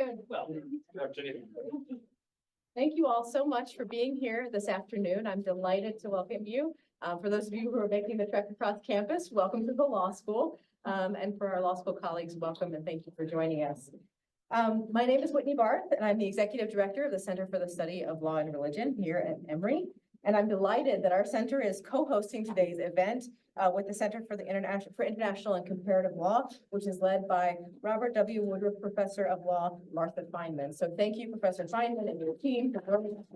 afternoon. Well, good afternoon. Thank you all so much for being here this afternoon. I'm delighted to welcome you. For those of you who are making the trek across campus, welcome to the law school. And for our law school colleagues, welcome and thank you for joining us. My name is Whitney Barth, and I'm the Executive Director of the Center for the Study of Law and Religion here at Emory. And I'm delighted that our center is co-hosting today's event with the Center for International and Comparative Law, which is led by Robert W. Woodruff Professor of Law, Martha Feynman. So thank you, Professor Feynman and your team for joining us.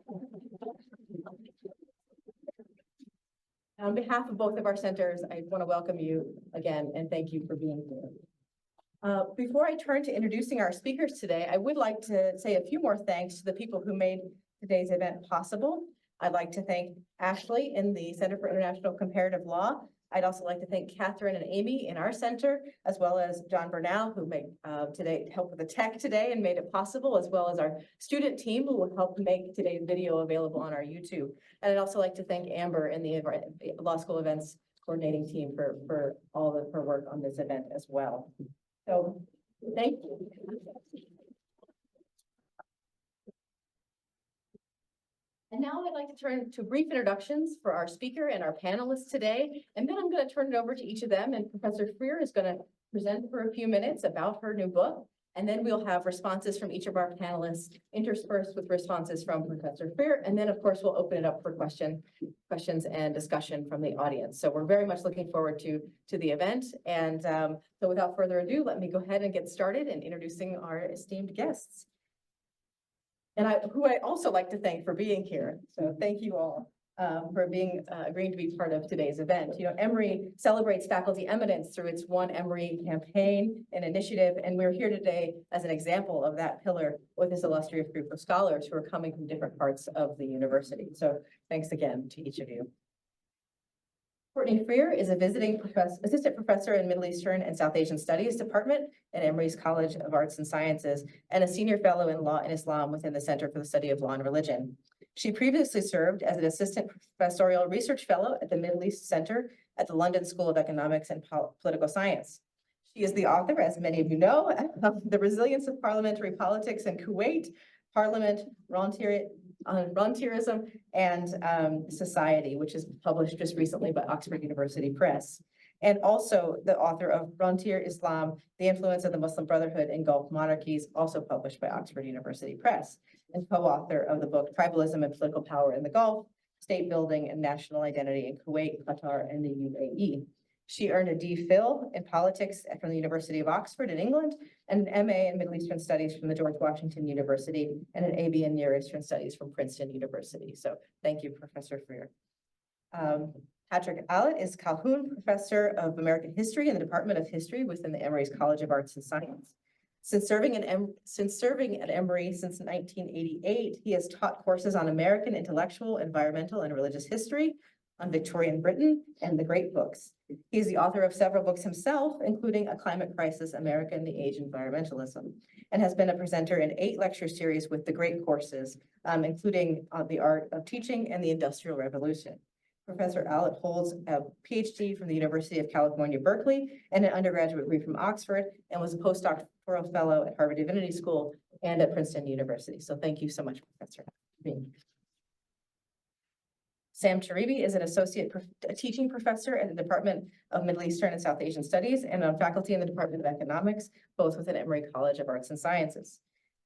On behalf of both of our centers, I want to welcome you again and thank you for being here. Before I turn to introducing our speakers today, I would like to say a few more thanks to the people who made today's event possible. I'd like to thank Ashley in the Center for International Comparative Law. I'd also like to thank Catherine and Amy in our center, as well as John Bernal, who made help with the tech today and made it possible, as well as our student team who will help make today's video available on our YouTube. And I'd also like to thank Amber and the law school events coordinating team for all of her work on this event as well. So thank you. And now I'd like to turn to brief introductions for our speaker and our panelists today. And then I'm going to turn it over to each of them. And Professor Freer is going to present for a few minutes about her new book. And then we'll have responses from each of our panelists interspersed with responses from Professor Freer. And then, of course, we'll open it up for questions and discussion from the audience. So we're very much looking forward to the event. And so without further ado, let me go ahead and get started in introducing our esteemed guests. And who I also like to thank for being here. So thank you all for agreeing to be part of today's event. You know, Emory celebrates faculty eminence through its One Emory campaign and initiative. And we're here today as an example of that pillar with this illustrious group of scholars who are coming from different parts of the university. So thanks again to each of you. Courtney Freer is a visiting assistant professor in Middle Eastern and South Asian Studies Department at Emory's College of Arts and Sciences and a senior fellow in law and Islam within the Center for the Study of Law and Religion. She previously served as an assistant professorial research fellow at the Middle East Center at the London School of Economics and Political Science. She is the author, as many of you know, of The Resilience of Parliamentary Politics in Kuwait, Parliament, Volunteerism and Society, which is published just recently by Oxford University Press, and also the author of Frontier Islam, The Influence of the Muslim Brotherhood in Gulf Monarchies, also published by Oxford University Press, and co-author of the book Tribalism and Political Power in the Gulf, State Building and National Identity in Kuwait, Qatar, and the UAE. She earned a D.Phil in politics from the University of Oxford in England and an MA in Middle Eastern Studies from the George Washington University and an AB in Near Eastern Studies from Princeton University. So thank you, Professor Freer. Patrick Allitt is Calhoun Professor of American History in the Department of History within the Emory's College of Arts and Science. Since serving at Emory since 1988, he has taught courses on American intellectual, environmental, and religious history, on Victorian Britain, and the Great Books. He's the author of several books himself, including A Climate Crisis, America and the Age of Environmentalism, and has been a presenter in 8 lecture series with the Great Courses, including on the art of teaching and the Industrial Revolution. Professor Allitt holds a PhD from the University of California, Berkeley, and an undergraduate degree from Oxford, and was a postdoctoral fellow at Harvard Divinity School and at Princeton University. So thank you so much, Professor, for being here. Sam Cherribi is an associate teaching professor at the Department of Middle Eastern and South Asian Studies and on faculty in the Department of Economics, both within Emory College of Arts and Sciences.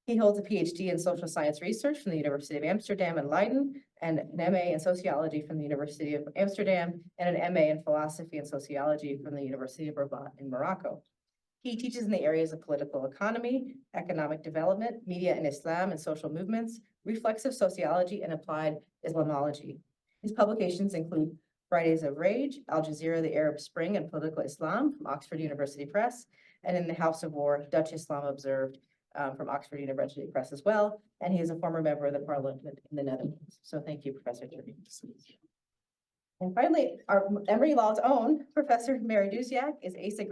He holds a PhD in social science research from the University of Amsterdam and Leiden, and an MA in sociology from the University of Amsterdam, and an MA in philosophy and sociology from the University of Rabat in Morocco. He teaches in the areas of political economy, economic development, media and Islam and social movements, reflexive sociology, and applied Islamology. His publications include Fridays of Rage, Al Jazeera, the Arab Spring, and Political Islam from Oxford University Press, and In the House of War, Dutch Islam Observed from Oxford University Press as well. And he is a former member of the Parliament in the Netherlands. So thank you, Professor Cherribi. And finally, our Emory Law's own Professor Mary Dudziak is Asa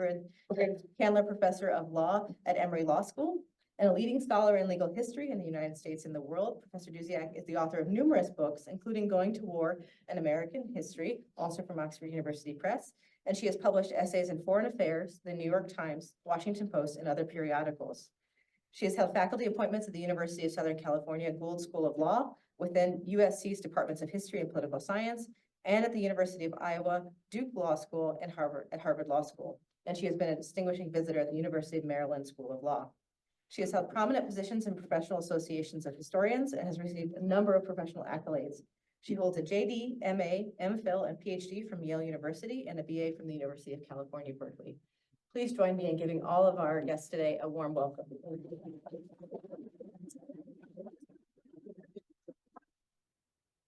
Candler Professor of Law at Emory Law School and a leading scholar in legal history in the United States and the world. Professor Dudziak is the author of numerous books, including Going to War and American History, also from Oxford University Press, and she has published essays in Foreign Affairs, the New York Times, Washington Post, and other periodicals. She has held faculty appointments at the University of Southern California Gould School of Law within USC's Departments of History and Political Science, and at the University of Iowa, Duke Law School, and Harvard Law School. And she has been a distinguishing visitor at the University of Maryland School of Law. She has held prominent positions in professional associations of historians and has received a number of professional accolades. She holds a JD, MA, MPhil, and PhD from Yale University and a BA from the University of California, Berkeley. Please join me in giving all of our guests today a warm welcome.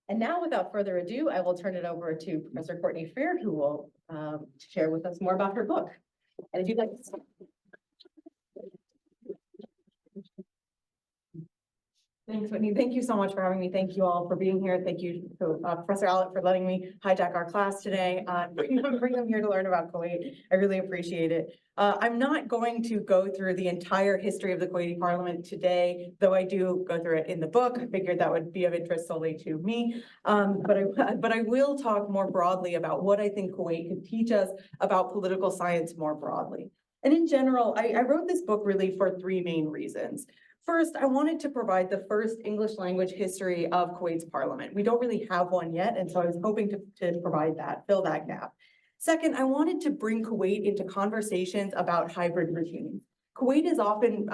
And now, without further ado, I will turn it over to Professor Courtney Freer, who will share with us more about her book. And if you'd like to start. Thanks, Whitney. Thank you so much for having me. Thank you all for being here. Thank you to Professor Allitt for letting me hijack our class today. Bring them here to learn about Kuwait. I really appreciate it. I'm not going to go through the entire history of the Kuwaiti Parliament today, though I do go through it in the book. I figured that would be of interest solely to me. But I will talk more broadly about what I think Kuwait could teach us about political science more broadly. And in general, I wrote this book really for three main reasons. First, I wanted to provide the first English language history of Kuwait's parliament. We don't really have one yet, and so I was hoping to provide that, fill that gap. Second, I wanted to bring Kuwait into conversations about hybrid regimes. Kuwait is often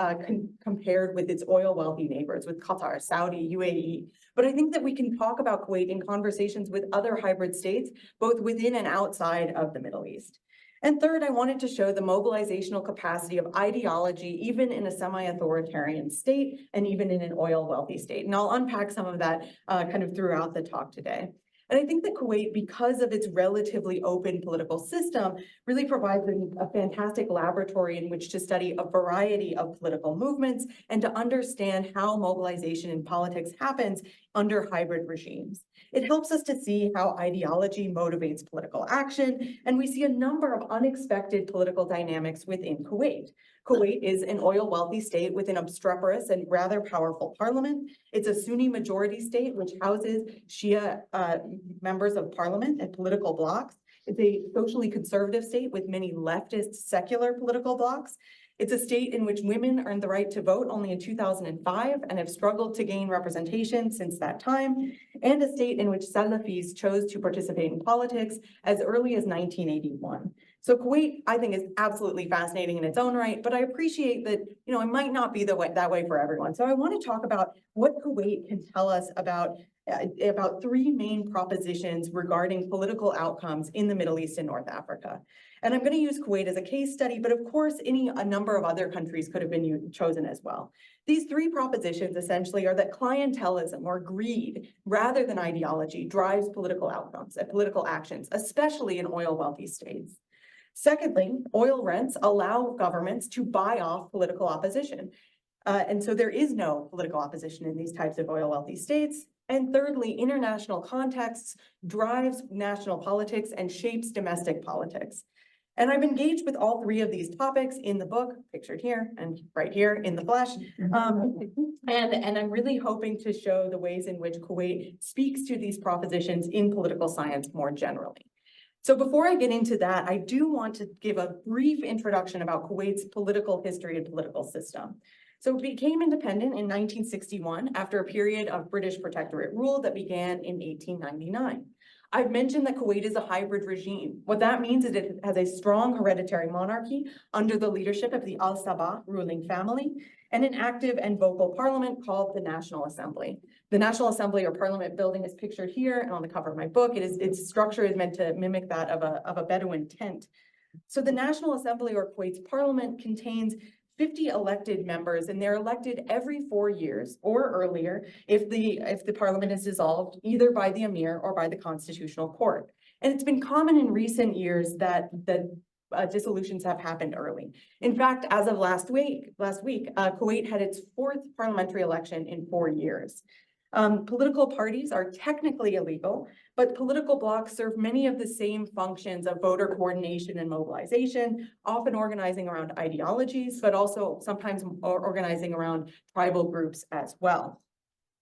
compared with its oil-wealthy neighbors, with Qatar, Saudi, UAE. But I think that we can talk about Kuwait in conversations with other hybrid states, both within and outside of the Middle East. And third, I wanted to show the mobilizational capacity of ideology, even in a semi-authoritarian state and even in an oil-wealthy state. And I'll unpack some of that kind of throughout the talk today. And I think that Kuwait, because of its relatively open political system, really provides a fantastic laboratory in which to study a variety of political movements and to understand how mobilization in politics happens under hybrid regimes. It helps us to see how ideology motivates political action, and we see a number of unexpected political dynamics within Kuwait. Kuwait is an oil-wealthy state with an obstreperous and rather powerful parliament. It's a Sunni majority state which houses Shia members of parliament and political blocs. It's a socially conservative state with many leftist secular political blocs. It's a state in which women earned the right to vote only in 2005 and have struggled to gain representation since that time, and a state in which Salafis chose to participate in politics as early as 1981. So Kuwait, I think, is absolutely fascinating in its own right, but I appreciate that, it might not be that way for everyone. So I want to talk about what Kuwait can tell us about three main propositions regarding political outcomes in the Middle East and North Africa. And I'm going to use Kuwait as a case study, but of course, a number of other countries could have been chosen as well. These three propositions essentially are that clientelism or greed, rather than ideology, drives political outcomes and political actions, especially in oil-wealthy states. Secondly, oil rents allow governments to buy off political opposition. And so there is no political opposition in these types of oil-wealthy states. And thirdly, international contexts drives national politics and shapes domestic politics. And I've engaged with all three of these topics in the book, pictured here and right here in the flesh. And I'm really hoping to show the ways in which Kuwait speaks to these propositions in political science more generally. So before I get into that, I do want to give a brief introduction about Kuwait's political history and political system. So it became independent in 1961 after a period of British protectorate rule that began in 1899. I've mentioned that Kuwait is a hybrid regime. What that means is it has a strong hereditary monarchy under the leadership of the Al Sabah ruling family and an active and vocal parliament called the National Assembly. The National Assembly or Parliament building is pictured here and on the cover of my book. Its structure is meant to mimic that of a Bedouin tent. So the National Assembly or Kuwait's parliament contains 50 elected members, and they're elected every 4 years or earlier if the parliament is dissolved either by the emir or by the constitutional court. And it's been common in recent years that dissolutions have happened early. In fact, as of last week, Kuwait had its 4th parliamentary election in 4 years. Political parties are technically illegal, but political blocs serve many of the same functions of voter coordination and mobilization, often organizing around ideologies, but also sometimes organizing around tribal groups as well.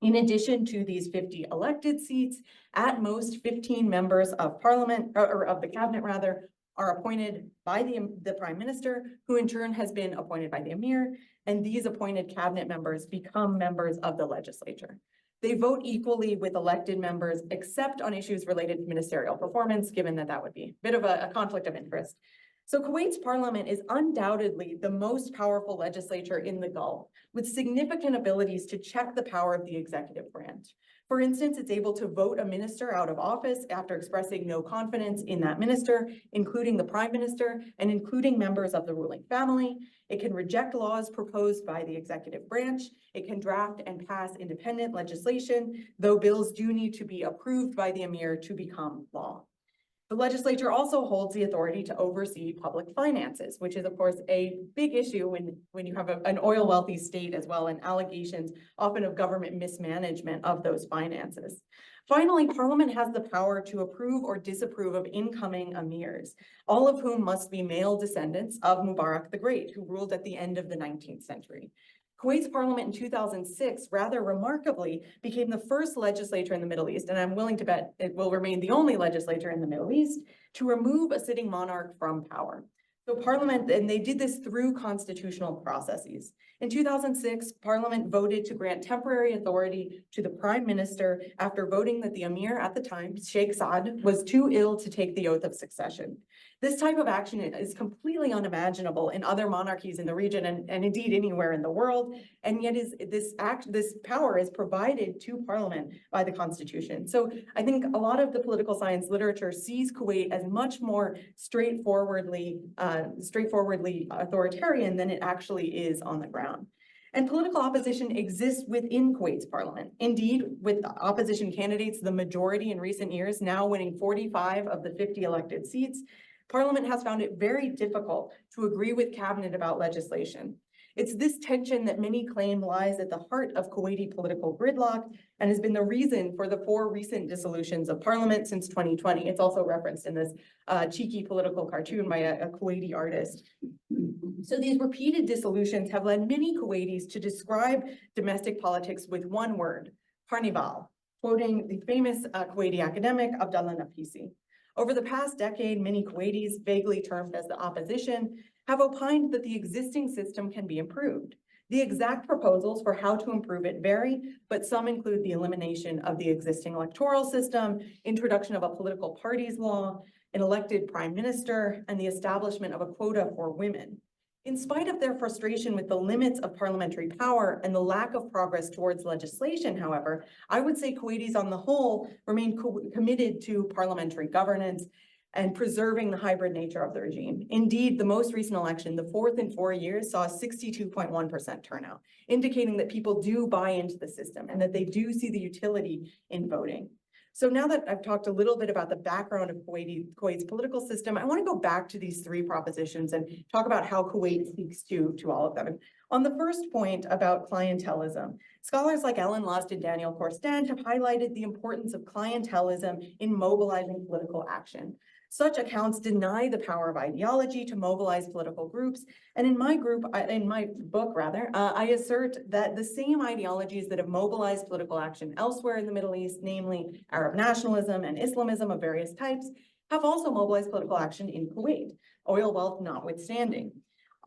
In addition to these 50 elected seats, at most 15 members of parliament, or of the cabinet rather, are appointed by the Prime Minister, who in turn has been appointed by the Emir, and these appointed cabinet members become members of the legislature. They vote equally with elected members, except on issues related to ministerial performance, given that that would be a bit of a conflict of interest. So Kuwait's parliament is undoubtedly the most powerful legislature in the Gulf, with significant abilities to check the power of the executive branch. For instance, it's able to vote a minister out of office after expressing no confidence in that minister, including the prime minister and including members of the ruling family. It can reject laws proposed by the executive branch. It can draft and pass independent legislation, though bills do need to be approved by the Emir to become law. The legislature also holds the authority to oversee public finances, which is of course a big issue when you have an oil wealthy state as well, and allegations often of government mismanagement of those finances. Finally, Parliament has the power to approve or disapprove of incoming emirs, all of whom must be male descendants of Mubarak the Great, who ruled at the end of the 19th century. Kuwait's parliament in 2006, rather remarkably, became the first legislature in the Middle East, and I'm willing to bet it will remain the only legislature in the Middle East, to remove a sitting monarch from power. So Parliament, and they did this through constitutional processes. In 2006, Parliament voted to grant temporary authority to the Prime Minister after voting that the Emir at the time, Sheikh Saad, was too ill to take the oath of succession. This type of action is completely unimaginable in other monarchies in the region and indeed anywhere in the world. And yet this power is provided to Parliament by the Constitution. So I think a lot of the political science literature sees Kuwait as much more straightforwardly authoritarian than it actually is on the ground. And political opposition exists within Kuwait's parliament. Indeed, with opposition candidates, the majority in recent years, now winning 45 of the 50 elected seats, Parliament has found it very difficult to agree with cabinet about legislation. It's this tension that many claim lies at the heart of Kuwaiti political gridlock and has been the reason for the 4 recent dissolutions of parliament since 2020. It's also referenced in this cheeky political cartoon by a Kuwaiti artist. So these repeated dissolutions have led many Kuwaitis to describe domestic politics with one word, carnival, quoting the famous Kuwaiti academic Abdallah Nafisi. Over the past decade, many Kuwaitis, vaguely termed as the opposition, have opined that the existing system can be improved. The exact proposals for how to improve it vary, but some include the elimination of the existing electoral system, introduction of a political parties law, an elected prime minister, and the establishment of a quota for women. In spite of their frustration with the limits of parliamentary power and the lack of progress towards legislation, however, I would say Kuwaitis on the whole remain committed to parliamentary governance and preserving the hybrid nature of the regime. Indeed, the most recent election, the 4th in 4 years, saw a 62.1% turnout, indicating that people do buy into the system and that they do see the utility in voting. So now that I've talked a little bit about the background of Kuwait's political system, I want to go back to these 3 propositions and talk about how Kuwait speaks to all of them. And on the first point about clientelism, scholars like Ellen Lust and Daniel Korstand have highlighted the importance of clientelism in mobilizing political action. Such accounts deny the power of ideology to mobilize political groups. And in my book, I assert that the same ideologies that have mobilized political action elsewhere in the Middle East, namely Arab nationalism and Islamism of various types, have also mobilized political action in Kuwait, oil wealth notwithstanding.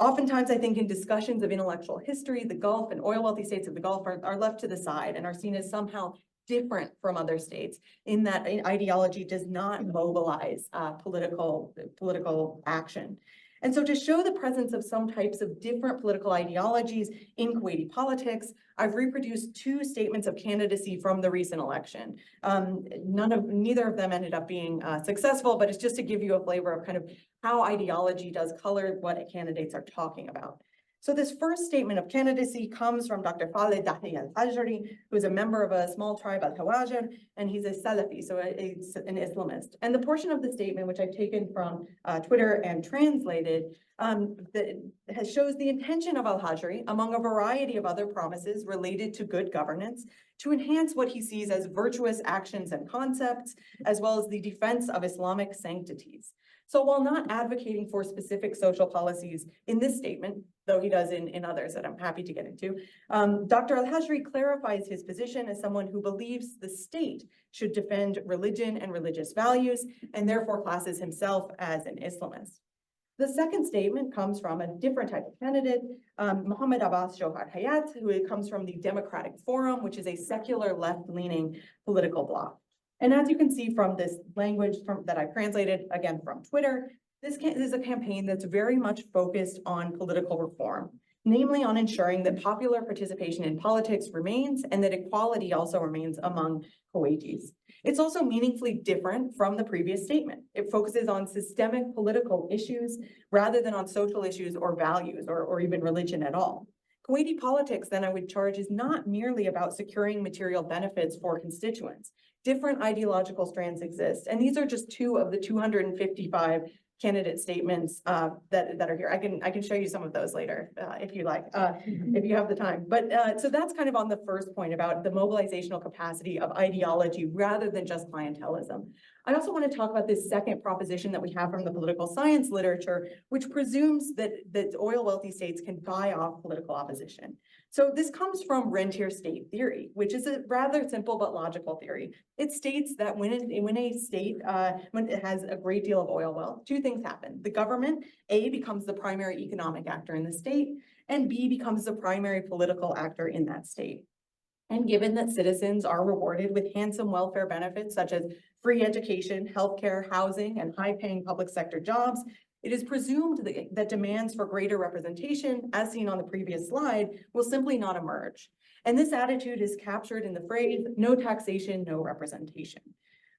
Oftentimes, I think in discussions of intellectual history, the Gulf and oil wealthy states of the Gulf are left to the side and are seen as somehow different from other states in that ideology does not mobilize political action. And so to show the presence of some types of different political ideologies in Kuwaiti politics, I've reproduced 2 statements of candidacy from the recent election. Neither of them ended up being successful, but it's just to give you a flavor of kind of how ideology does color what candidates are talking about. So this first statement of candidacy comes from Dr. Khalid Dahi al-Hajri, who is a member of a small tribe al-Hawajir, and he's a Salafi, so an Islamist. And the portion of the statement, which I've taken from Twitter and translated, shows the intention of al-Hajri, among a variety of other promises related to good governance, to enhance what he sees as virtuous actions and concepts, as well as the defense of Islamic sanctities. So while not advocating for specific social policies in this statement, though he does in others that I'm happy to get into, Dr. Al-Hajri clarifies his position as someone who believes the state should defend religion and religious values, and therefore classes himself as an Islamist. The second statement comes from a different type of candidate, Mohammed Abbas Johar Hayat, who comes from the Democratic Forum, which is a secular left-leaning political bloc. And as you can see from this language that I've translated, again from Twitter, this is a campaign that's very much focused on political reform, namely on ensuring that popular participation in politics remains and that equality also remains among Kuwaitis. It's also meaningfully different from the previous statement. It focuses on systemic political issues rather than on social issues or values or even religion at all. Kuwaiti politics, then, I would charge, is not merely about securing material benefits for constituents. Different ideological strands exist, and these are just two of the 255 candidate statements that are here. I can show you some of those later if you like, if you have the time. But so that's kind of on the first point about the mobilizational capacity of ideology rather than just clientelism. I also want to talk about this second proposition that we have from the political science literature, which presumes that oil wealthy states can buy off political opposition. So this comes from rentier state theory, which is a rather simple but logical theory. It states that when a state when it has a great deal of oil wealth, two things happen. The government, A, becomes the primary economic actor in the state, and B, becomes the primary political actor in that state. And given that citizens are rewarded with handsome welfare benefits such as free education, healthcare, housing, and high-paying public sector jobs, it is presumed that demands for greater representation, as seen on the previous slide, will simply not emerge. And this attitude is captured in the phrase, no taxation, no representation.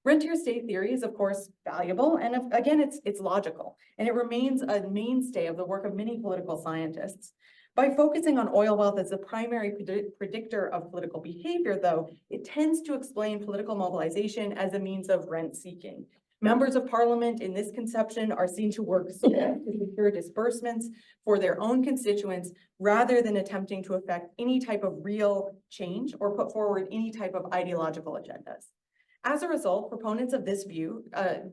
Rentier state theory is, of course, valuable, and again, it's logical, and it remains a mainstay of the work of many political scientists. By focusing on oil wealth as the primary predictor of political behavior, though, it tends to explain political mobilization as a means of rent seeking. Members of parliament in this conception are seen to work to secure disbursements for their own constituents rather than attempting to affect any type of real change or put forward any type of ideological agendas. As a result, proponents of this view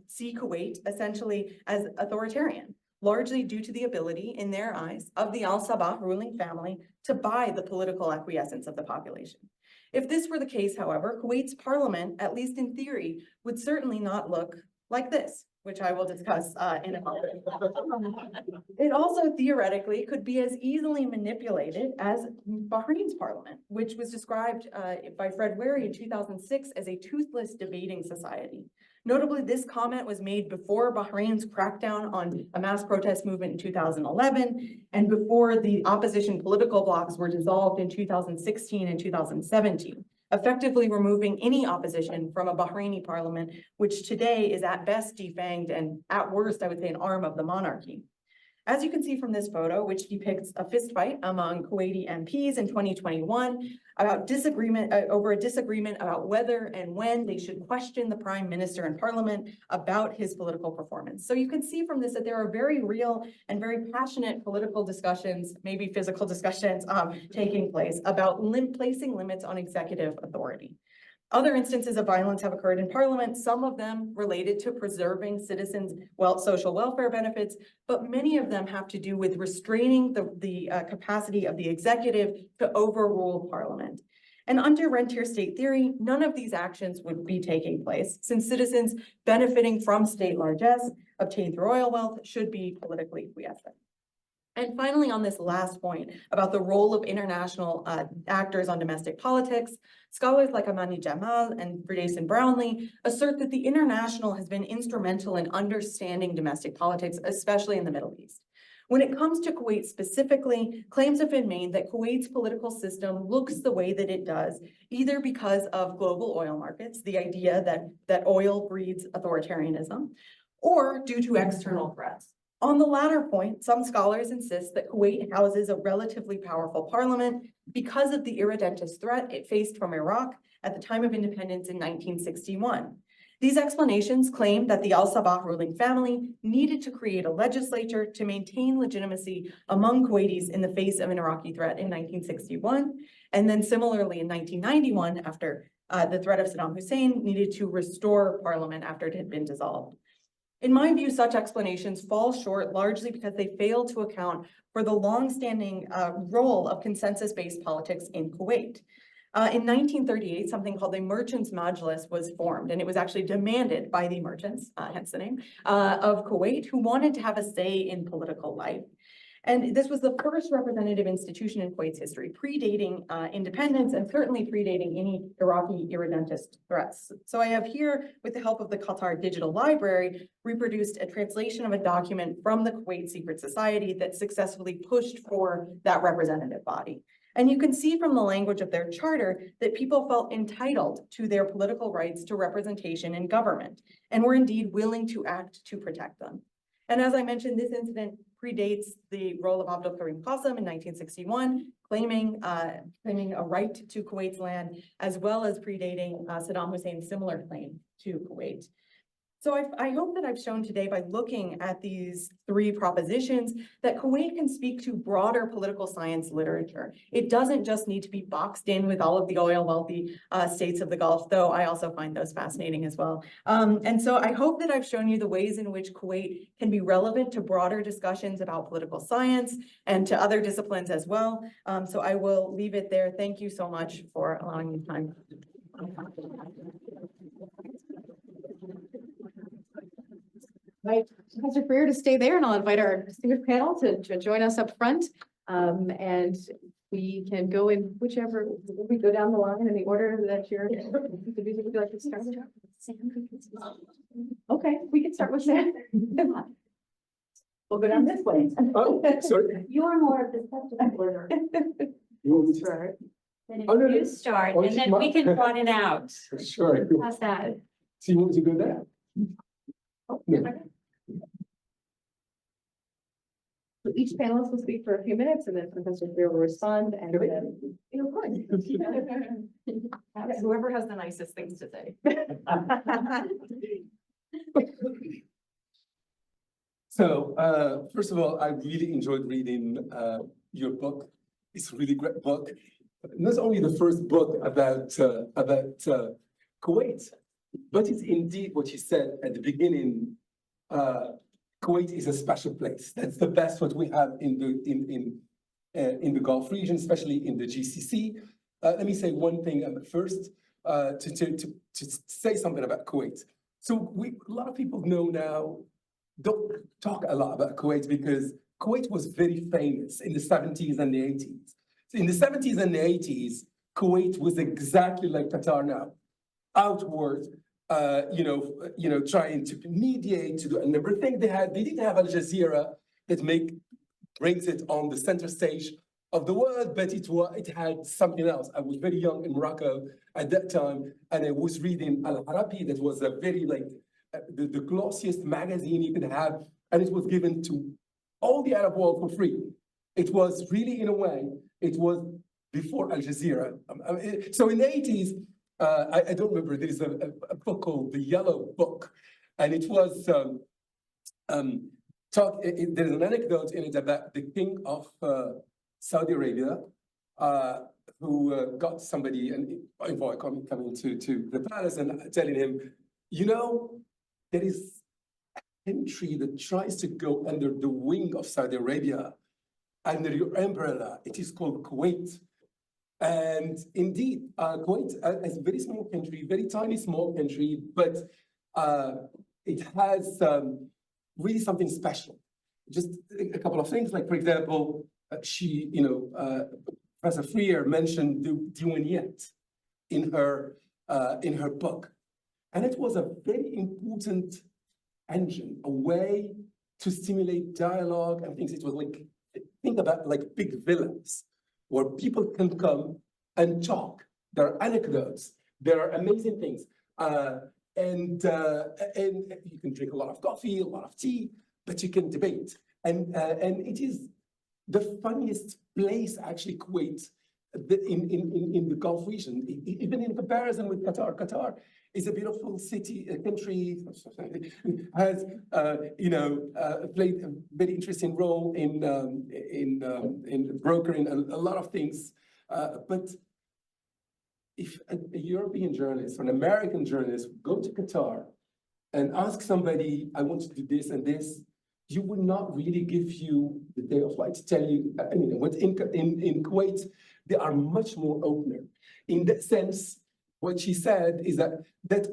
see Kuwait essentially as authoritarian, largely due to the ability, in their eyes, of the Al-Sabah ruling family to buy the political acquiescence of the population. If this were the case, however, Kuwait's parliament, at least in theory, would certainly not look like this, which I will discuss in a moment. It also theoretically could be as easily manipulated as Bahrain's parliament, which was described by Fred Wary in 2006 as a toothless debating society. Notably, this comment was made before Bahrain's crackdown on a mass protest movement in 2011 and before the opposition political blocs were dissolved in 2016 and 2017. Effectively removing any opposition from a Bahraini parliament, which today is at best defanged and at worst, I would say, an arm of the monarchy. As you can see from this photo, which depicts a fistfight among Kuwaiti MPs in 2021 about over a disagreement about whether and when they should question the prime minister in parliament about his political performance. So you can see from this that there are very real and very passionate political discussions, maybe physical discussions taking place about placing limits on executive authority. Other instances of violence have occurred in parliament, some of them related to preserving citizens' social welfare benefits, but many of them have to do with restraining the capacity of the executive to overrule parliament. And under rentier state theory, none of these actions would be taking place since citizens benefiting from state largesse obtained through oil wealth should be politically quiescent. And finally, on this last point about the role of international actors on domestic politics, scholars like Amani Jamal and Verdason Brownlee assert that the international has been instrumental in understanding domestic politics, especially in the Middle East. When it comes to Kuwait specifically, claims have been made that Kuwait's political system looks the way that it does, either because of global oil markets, the idea that oil breeds authoritarianism, or due to external threats. On the latter point, some scholars insist that Kuwait houses a relatively powerful parliament because of the irredentist threat it faced from Iraq at the time of independence in 1961. These explanations claim that the Al-Sabah ruling family needed to create a legislature to maintain legitimacy among Kuwaitis in the face of an Iraqi threat in 1961, and then similarly in 1991, after the threat of Saddam Hussein, needed to restore parliament after it had been dissolved. In my view, such explanations fall short largely because they fail to account for the longstanding role of consensus-based politics in Kuwait. In 1938, something called the Merchants' Majlis was formed, and it was actually demanded by the merchants, hence the name, of Kuwait, who wanted to have a say in political life. And this was the first representative institution in Kuwait's history, predating independence and certainly predating any Iraqi irredentist threats. So I have here, with the help of the Qatar Digital Library, reproduced a translation of a document from the Kuwait Secret Society that successfully pushed for that representative body. And you can see from the language of their charter that people felt entitled to their political rights to representation in government and were indeed willing to act to protect them. And as I mentioned, this incident predates the role of Abdul Karim Qasim in 1961, claiming a right to Kuwait's land, as well as predating Saddam Hussein's similar claim to Kuwait. So I hope that I've shown today by looking at these three propositions that Kuwait can speak to broader political science literature. It doesn't just need to be boxed in with all of the oil wealthy states of the Gulf, though I also find those fascinating as well. And so I hope that I've shown you the ways in which Kuwait can be relevant to broader discussions about political science and to other disciplines as well. So I will leave it there. Thank you so much for allowing me time. Invite Professor Freer to stay there, and I'll invite our distinguished panel to join us up front. And we can go in whichever, we go down the line in the order that you're, would you like to start? Okay, we can start with Sam. We'll go down this way. Oh, sorry. You are more of the subject order. You want me to Sure. Then Oh, no, if no. you start, Oh, and then we can broaden out. Sure. How's that? So you want to go there? No. So each panelist will speak for a few minutes, and then Professor Freer will respond, and then. Of course. Whoever has the nicest things to say. So, first of all, I really enjoyed reading your book. It's a really great book. Not only the first book about Kuwait, but it's indeed what you said at the beginning. Kuwait is a special place. That's the best what we have in the Gulf region, especially in the GCC. Let me say one thing first to say something about Kuwait. So a lot of people know now, don't talk a lot about Kuwait because Kuwait was very famous in the 70s and the 80s. So in the 70s and the 80s, Kuwait was exactly like Qatar now, outward, trying to mediate, to do a number of things. They didn't have Al Jazeera that brings it on the center stage of the world, but it had something else. I was very young in Morocco at that time, and I was reading Al Arabi, that was a very the glossiest magazine you could have, and it was given to all the Arab world for free. It was really, in a way, it was before Al Jazeera. So in the 80s, I don't remember, there is a book called The Yellow Book, and it was, there's an anecdote in it about the king of Saudi Arabia, who got somebody and coming to the palace and telling him, there is a country that tries to go under the wing of Saudi Arabia, under your umbrella. It is called Kuwait. And indeed, Kuwait is a very small country, very tiny, small country, but it has really something special. Just a couple of things, like, for example, Professor Freer mentioned the Diwaniyat in her book. And it was a very important engine, a way to stimulate dialogue and things. It was think about big villas where people can come and talk. There are anecdotes, there are amazing things. And you can drink a lot of coffee, a lot of tea, but you can debate. And it is the funniest place, actually, Kuwait, in the Gulf region, even in comparison with Qatar. Qatar is a beautiful city, a country, has played a very interesting role in brokering a lot of things. But if a European journalist or an American journalist go to Qatar and ask somebody, I want to do this and this, you would not really give you the day of light to tell you, I mean, in Kuwait, they are much more opener. In that sense, what she said is that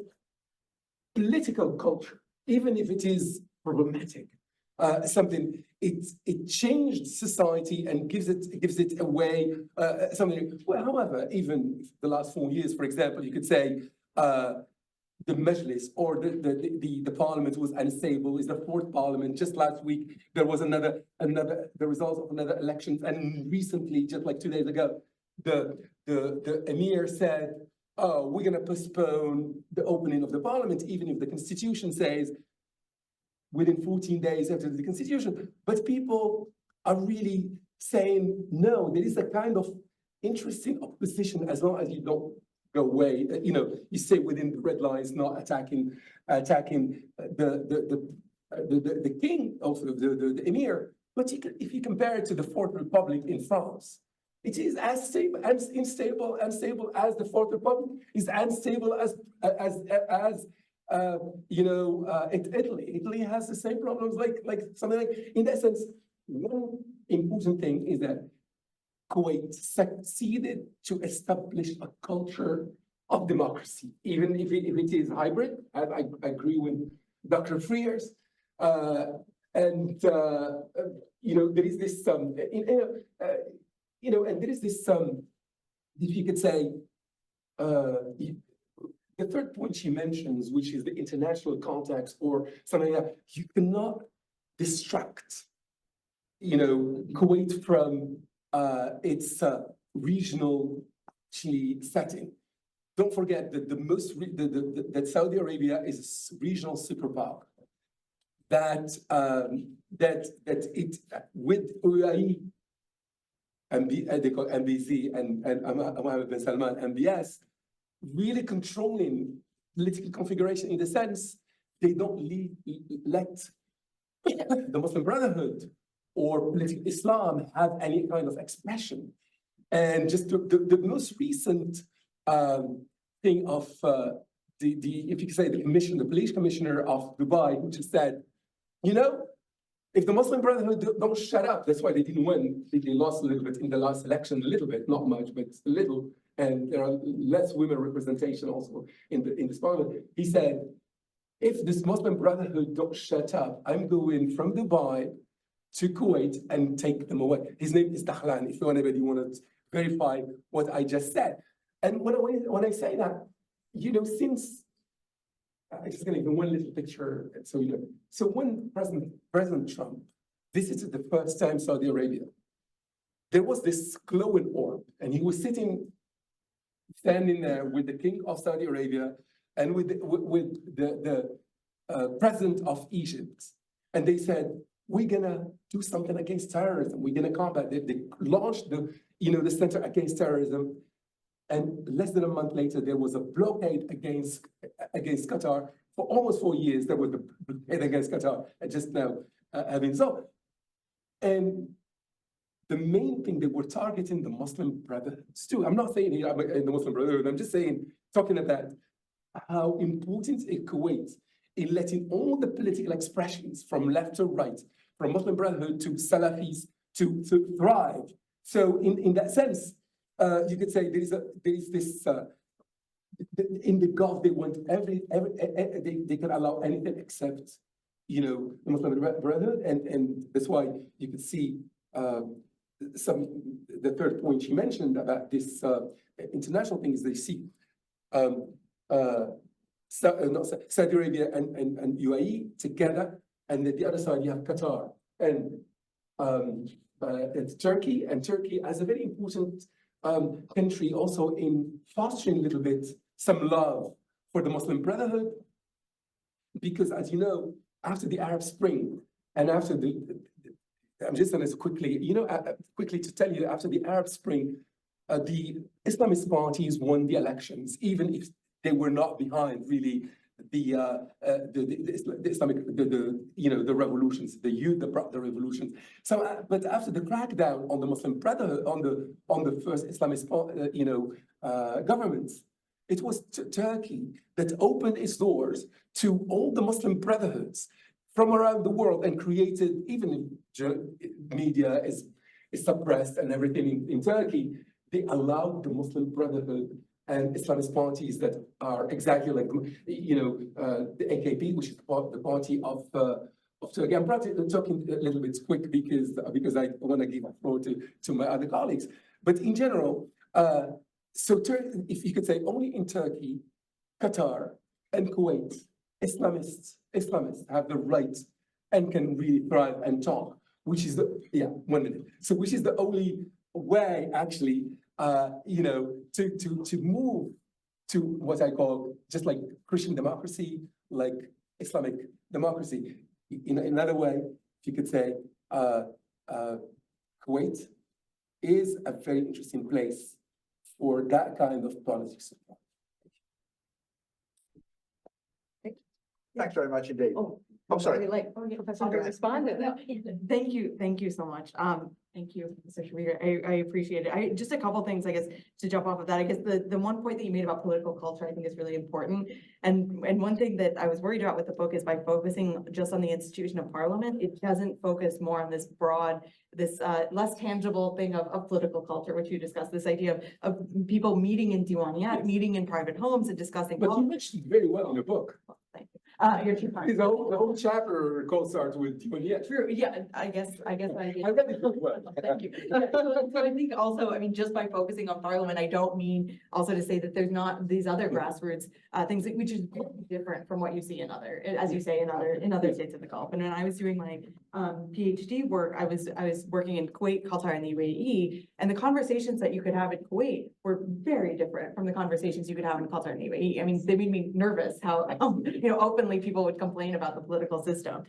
political culture, even if it is problematic, it changed society and gives it a way, something. Well, however, even the last 4 years, for example, you could say the Majlis or the parliament was unstable. It's the fourth parliament. Just last week there was the results of another elections, and recently, just like 2 days ago, the emir said, oh, we're going to postpone the opening of the parliament, even if the constitution says within 14 days after the constitution. But people are really saying, no, there is a kind of interesting opposition as long as you don't go away. You stay within the red lines, not attacking the king of the emir. But if you compare it to the Fourth Republic in France, it is as stable, as unstable as the Fourth Republic, is unstable as Italy. Italy has the same problems like something like. In that sense, one important thing is that Kuwait succeeded to establish a culture of democracy, even if it is hybrid. I agree with Dr. Freer's, and there is this and there is this, if you could say, the third point she mentions, which is the international context or something like that, you cannot distract, Kuwait from its regional setting. Don't forget that that Saudi Arabia is a regional superpower. That it with UAE. They call MBZ and Mohammed bin Salman, MBS, really controlling political configuration in the sense they don't let the Muslim Brotherhood or political Islam have any kind of expression. And just the most recent thing of if you could say the police commissioner of Dubai, who just said, if the Muslim Brotherhood don't shut up, that's why they didn't win. They lost a little bit in the last election, a little bit, not much, but a little. And there are less women representation also in this parliament. He said, if this Muslim Brotherhood don't shut up, I'm going from Dubai to Kuwait and take them away. His name is Dahlan, if anybody want to verify what I just said. And when I say that, since I'm just going to give one little picture, so So when President Trump visited the first time Saudi Arabia, there was this glowing orb, and he was standing there with the king of Saudi Arabia and with the president of Egypt, and they said, we're gonna do something against terrorism. We're gonna combat it. They launched the Center Against Terrorism. And less than a month later, there was a blockade against Qatar. For almost 4 years, there was the blockade against Qatar, and just now having resolved. And the main thing, they were targeting the Muslim Brotherhood too. I'm not saying here I'm the Muslim Brotherhood. I'm just talking about how important is Kuwait in letting all the political expressions from left to right, from Muslim Brotherhood to Salafis to thrive. So in that sense, you could say there is this in the Gulf, they want they can allow anything except the Muslim Brotherhood, and that's why you could see the third point she mentioned about this international thing is they see Saudi Arabia and UAE together, and at the other side you have Qatar and Turkey, and Turkey as a very important country also in fostering a little bit some love for the Muslim Brotherhood, because as you know, after the Arab Spring and after I'm just going to quickly to tell you, after the Arab Spring, the Islamist parties won the elections, even if they were not behind really the Islamic the revolutions, the youth that brought the revolutions. So, but after the crackdown on the Muslim Brotherhood, on the first Islamist governments, It was Turkey that opened its doors to all the Muslim brotherhoods from around the world and created, even if media is suppressed and everything in Turkey, they allowed the Muslim Brotherhood and Islamist parties that are exactly like, the AKP, which is the party of Turkey. I'm probably talking a little bit quick because I want to give a floor to my other colleagues. But in general, if you could say only in Turkey, Qatar, and Kuwait, Islamists have the right and can really thrive and talk, which is which is the only way actually, to move to what I call just like Christian democracy, like Islamic democracy. In another way, if you could say, Kuwait is a very interesting place for that kind of politics. Thanks very much indeed. Oh, sorry. I'd like Professor to respond to that. Thank you so much. Thank you, Professor Freer. I appreciate it. Just a couple things, I guess, to jump off of that. I guess the one point that you made about political culture, I think is really important. And one thing that I was worried about with the book is by focusing just on the institution of parliament, it doesn't focus more on this broad, less tangible thing of political culture, which you discussed, this idea of people meeting in diwaniyat, Yes. meeting in private homes and discussing. But you mentioned very well in the book. Thank you. You're too kind. The whole chapter starts with Diwaniyat. True, yeah, I guess I did. I read the book well. Thank you. So I think also, I mean, just by focusing on parliament, I don't mean also to say that there's not these other grassroots things which is different from what you see in other, as you say, in other states of the Gulf. And when I was doing my PhD work, I was working in Kuwait, Qatar, and the UAE, and the conversations that you could have in Kuwait were very different from the conversations you could have in Qatar and the UAE. I mean, they made me nervous how openly people would complain about the political system.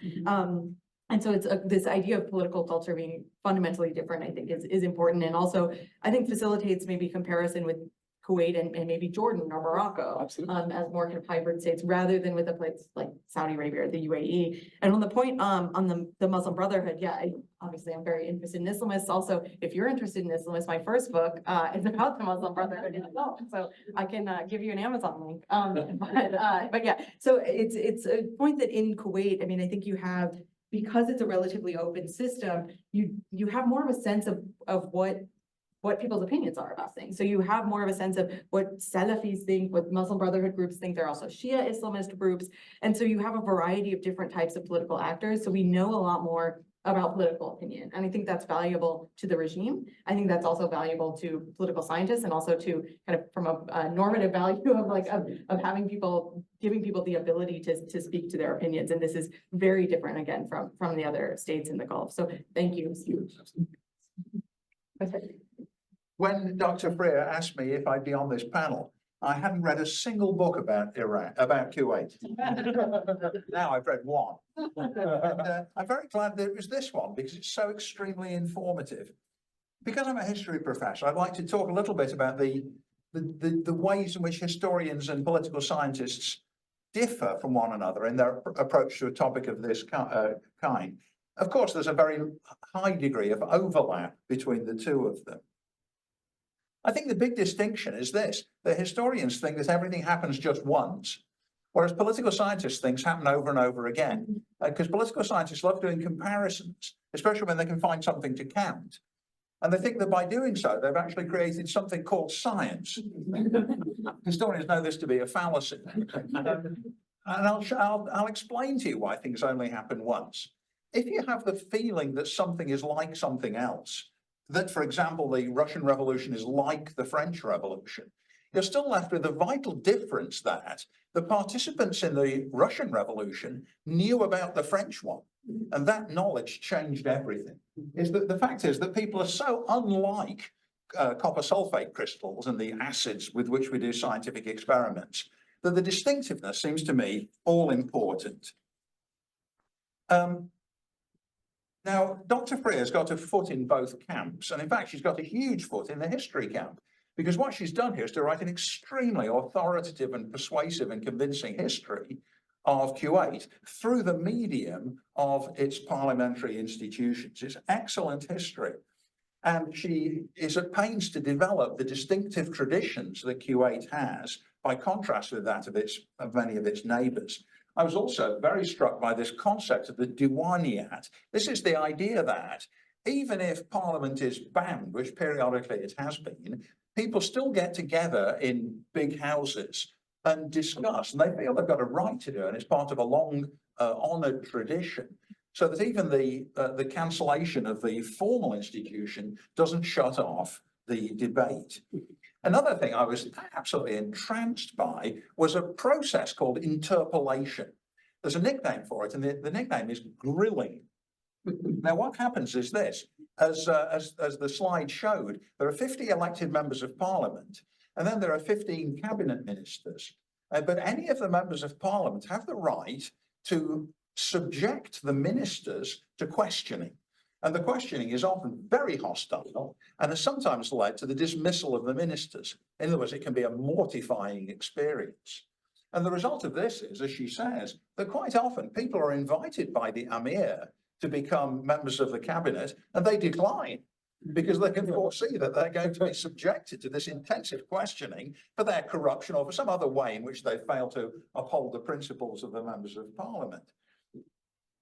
And so it's this idea of political culture being fundamentally different, I think is important. And also, I think facilitates maybe comparison with Kuwait and maybe Jordan or Morocco. Absolutely. As more kind of hybrid states rather than with a place like Saudi Arabia or the UAE. And on the point on the Muslim Brotherhood, obviously I'm very interested in Islamists. Also, if you're interested in Islamists, my first book is about the Muslim Brotherhood itself. So I can give you an Amazon link. But yeah, so it's a point that in Kuwait, I mean, I think you have, because it's a relatively open system, you have more of a sense of what people's opinions are about things. So you have more of a sense of what Salafis think, what Muslim Brotherhood groups think. There are also Shia Islamist groups. And so you have a variety of different types of political actors. So we know a lot more about political opinion. And I think that's valuable to the regime. I think that's also valuable to political scientists and also to kind of from a normative value of having people, giving people the ability to speak to their opinions. And this is very different again from the other states in the Gulf. So thank you. When Dr. Freer asked me if I'd be on this panel, I hadn't read a single book about Kuwait. Now I've read one. And, I'm very glad that it was this one because it's so extremely informative. Because I'm a history professor, I'd like to talk a little bit about the ways in which historians and political scientists differ from one another in their approach to a topic of this kind. Of course, there's a very high degree of overlap between the two of them. I think the big distinction is this: the historians think that everything happens just once, whereas political scientists think happen over and over again. Because political scientists love doing comparisons, especially when they can find something to count. And they think that by doing so, they've actually created something called science. Historians know this to be a fallacy. And I'll explain to you why things only happen once. If you have the feeling that something is like something else, that, for example, the Russian Revolution is like the French Revolution, you're still left with the vital difference that the participants in the Russian Revolution knew about the French one, and that knowledge changed everything. Is that the fact is that people are so unlike copper sulfate crystals and the acids with which we do scientific experiments that the distinctiveness seems to me all important. Now, Dr. Freer's got a foot in both camps, and in fact, she's got a huge foot in the history camp, because what she's done here is to write an extremely authoritative and persuasive and convincing history of Kuwait through the medium of its parliamentary institutions. It's excellent history. And she is at pains to develop the distinctive traditions that Kuwait has by contrast with that of many of its neighbours. I was also very struck by this concept of the Diwaniyat. This is the idea that even if Parliament is banned, which periodically it has been, people still get together in big houses and discuss, and they feel they've got a right to do it, and it's part of a long honoured tradition, so that even the cancellation of the formal institution doesn't shut off the debate. Another thing I was absolutely entranced by was a process called interpellation. There's a nickname for it, and the nickname is grilling. Now, what happens is this, as the slide showed, there are 50 elected members of Parliament, and then there are 15 cabinet ministers. But any of the members of Parliament have the right to subject the ministers to questioning. And the questioning is often very hostile and has sometimes led to the dismissal of the ministers. In other words, it can be a mortifying experience. And the result of this is, as she says, that quite often people are invited by the Amir to become members of the cabinet, and they decline because they can foresee that they're going to be subjected to this intensive questioning for their corruption or for some other way in which they fail to uphold the principles of the members of Parliament.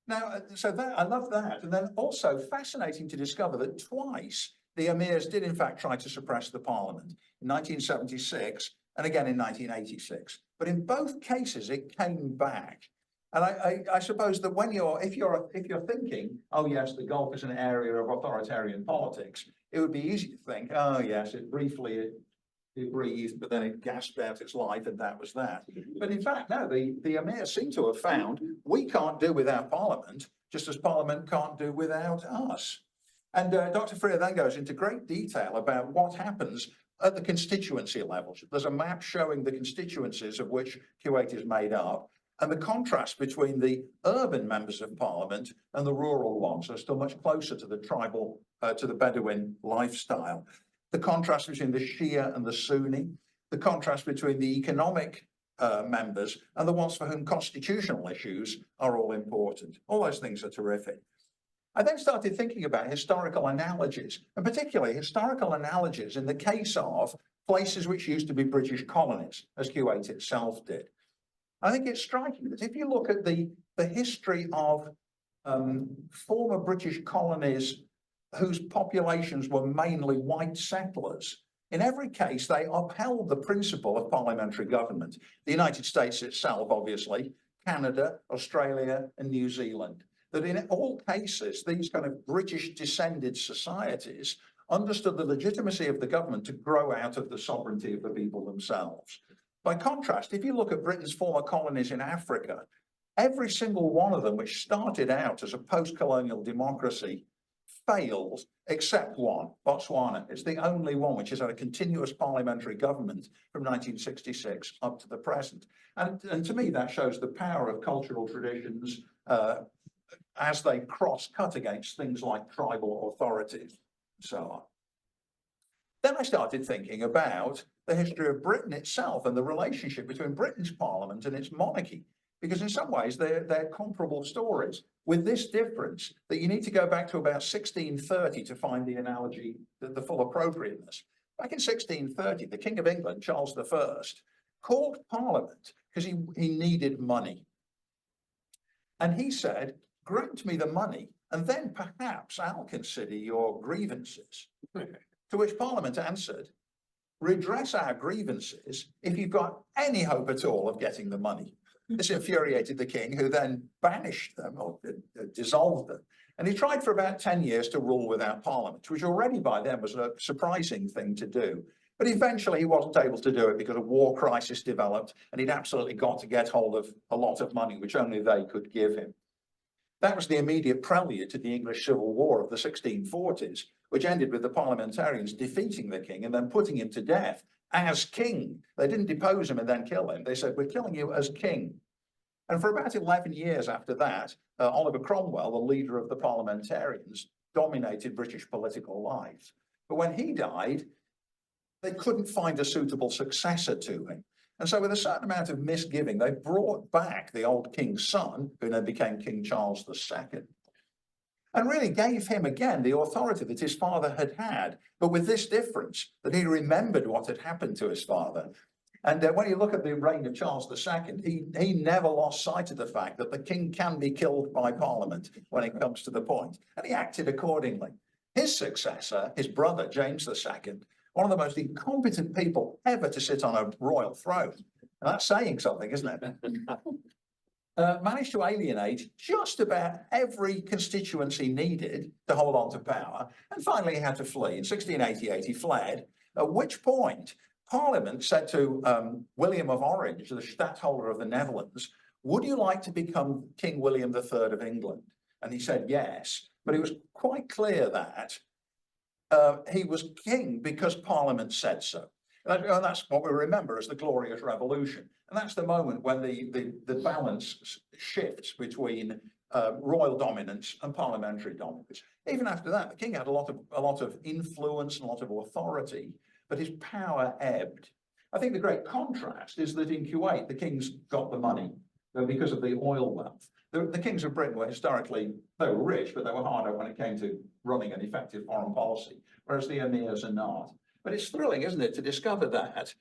Now, so that, I love that. And then also fascinating to discover that twice the Emirs did in fact try to suppress the Parliament, in 1976 and again in 1986. But in both cases, it came back. And I suppose that when if you're thinking, oh yes, the Gulf is an area of authoritarian politics, it would be easy to think, oh yes, it breathed, but then it gasped out its life, and that was that. But in fact, no, the Emirs seem to have found we can't do without Parliament, just as Parliament can't do without us. And Dr. Freer then goes into great detail about what happens at the constituency level. There's a map showing the constituencies of which Kuwait is made up, and the contrast between the urban members of Parliament and the rural ones are still much closer to the tribal, to the Bedouin lifestyle. The contrast between the Shia and the Sunni, the contrast between the economic members and the ones for whom constitutional issues are all important. All those things are terrific. I then started thinking about historical analogies, and particularly historical analogies in the case of places which used to be British colonies, as Kuwait itself did. I think it's striking that if you look at the history of former British colonies whose populations were mainly white settlers, in every case, they upheld the principle of parliamentary government. The United States itself, obviously, Canada, Australia, and New Zealand. That in all cases, these kind of British descended societies understood the legitimacy of the government to grow out of the sovereignty of the people themselves. By contrast, if you look at Britain's former colonies in Africa, every single one of them, which started out as a post-colonial democracy, failed, except one, Botswana. It's the only one which has had a continuous parliamentary government from 1966 up to the present. And to me, that shows the power of cultural traditions as they cross-cut against things like tribal authorities and so on. Then I started thinking about the history of Britain itself and the relationship between Britain's parliament and its monarchy, because in some ways they're comparable stories, with this difference that you need to go back to about 1630 to find the analogy, the full appropriateness. Back in 1630, the King of England, Charles I, called Parliament because he needed money. And he said, grant me the money, and then perhaps I'll consider your grievances. To which Parliament answered, redress our grievances if you've got any hope at all of getting the money. This infuriated the king, who then banished them or dissolved them. And he tried for about 10 years to rule without Parliament, which already by then was a surprising thing to do. But eventually he wasn't able to do it because a war crisis developed, and he'd absolutely got to get hold of a lot of money, which only they could give him. That was the immediate prelude to the English Civil War of the 1640s, which ended with the parliamentarians defeating the king and then putting him to death as king. They didn't depose him and then kill him. They said, we're killing you as king. And for about 11 years after that, Oliver Cromwell, the leader of the parliamentarians, dominated British political life. But when he died, they couldn't find a suitable successor to him. And so with a certain amount of misgiving, they brought back the old king's son, who then became King Charles II, and really gave him again the authority that his father had had, but with this difference, that he remembered what had happened to his father. And when you look at the reign of Charles II, he never lost sight of the fact that the king can be killed by Parliament when it comes to the point, and he acted accordingly. His successor, his brother, James II, one of the most incompetent people ever to sit on a royal throne. And that's saying something, isn't it? Managed to alienate just about every constituency needed to hold on to power. And finally, he had to flee. In 1688, he fled, at which point Parliament said to William of Orange, the Stadtholder of the Netherlands, would you like to become King William III of England? And he said yes, but it was quite clear that he was king because Parliament said so. And that's what we remember as the Glorious Revolution. And that's the moment when the balance shifts between royal dominance and parliamentary dominance. Even after that, the king had a lot of influence and a lot of authority, but his power ebbed. I think the great contrast is that in Kuwait, the kings got the money because of the oil wealth. The kings of Britain were historically, they were rich, but they were harder when it came to running an effective foreign policy, whereas the emirs are not. But it's thrilling, isn't it, to discover that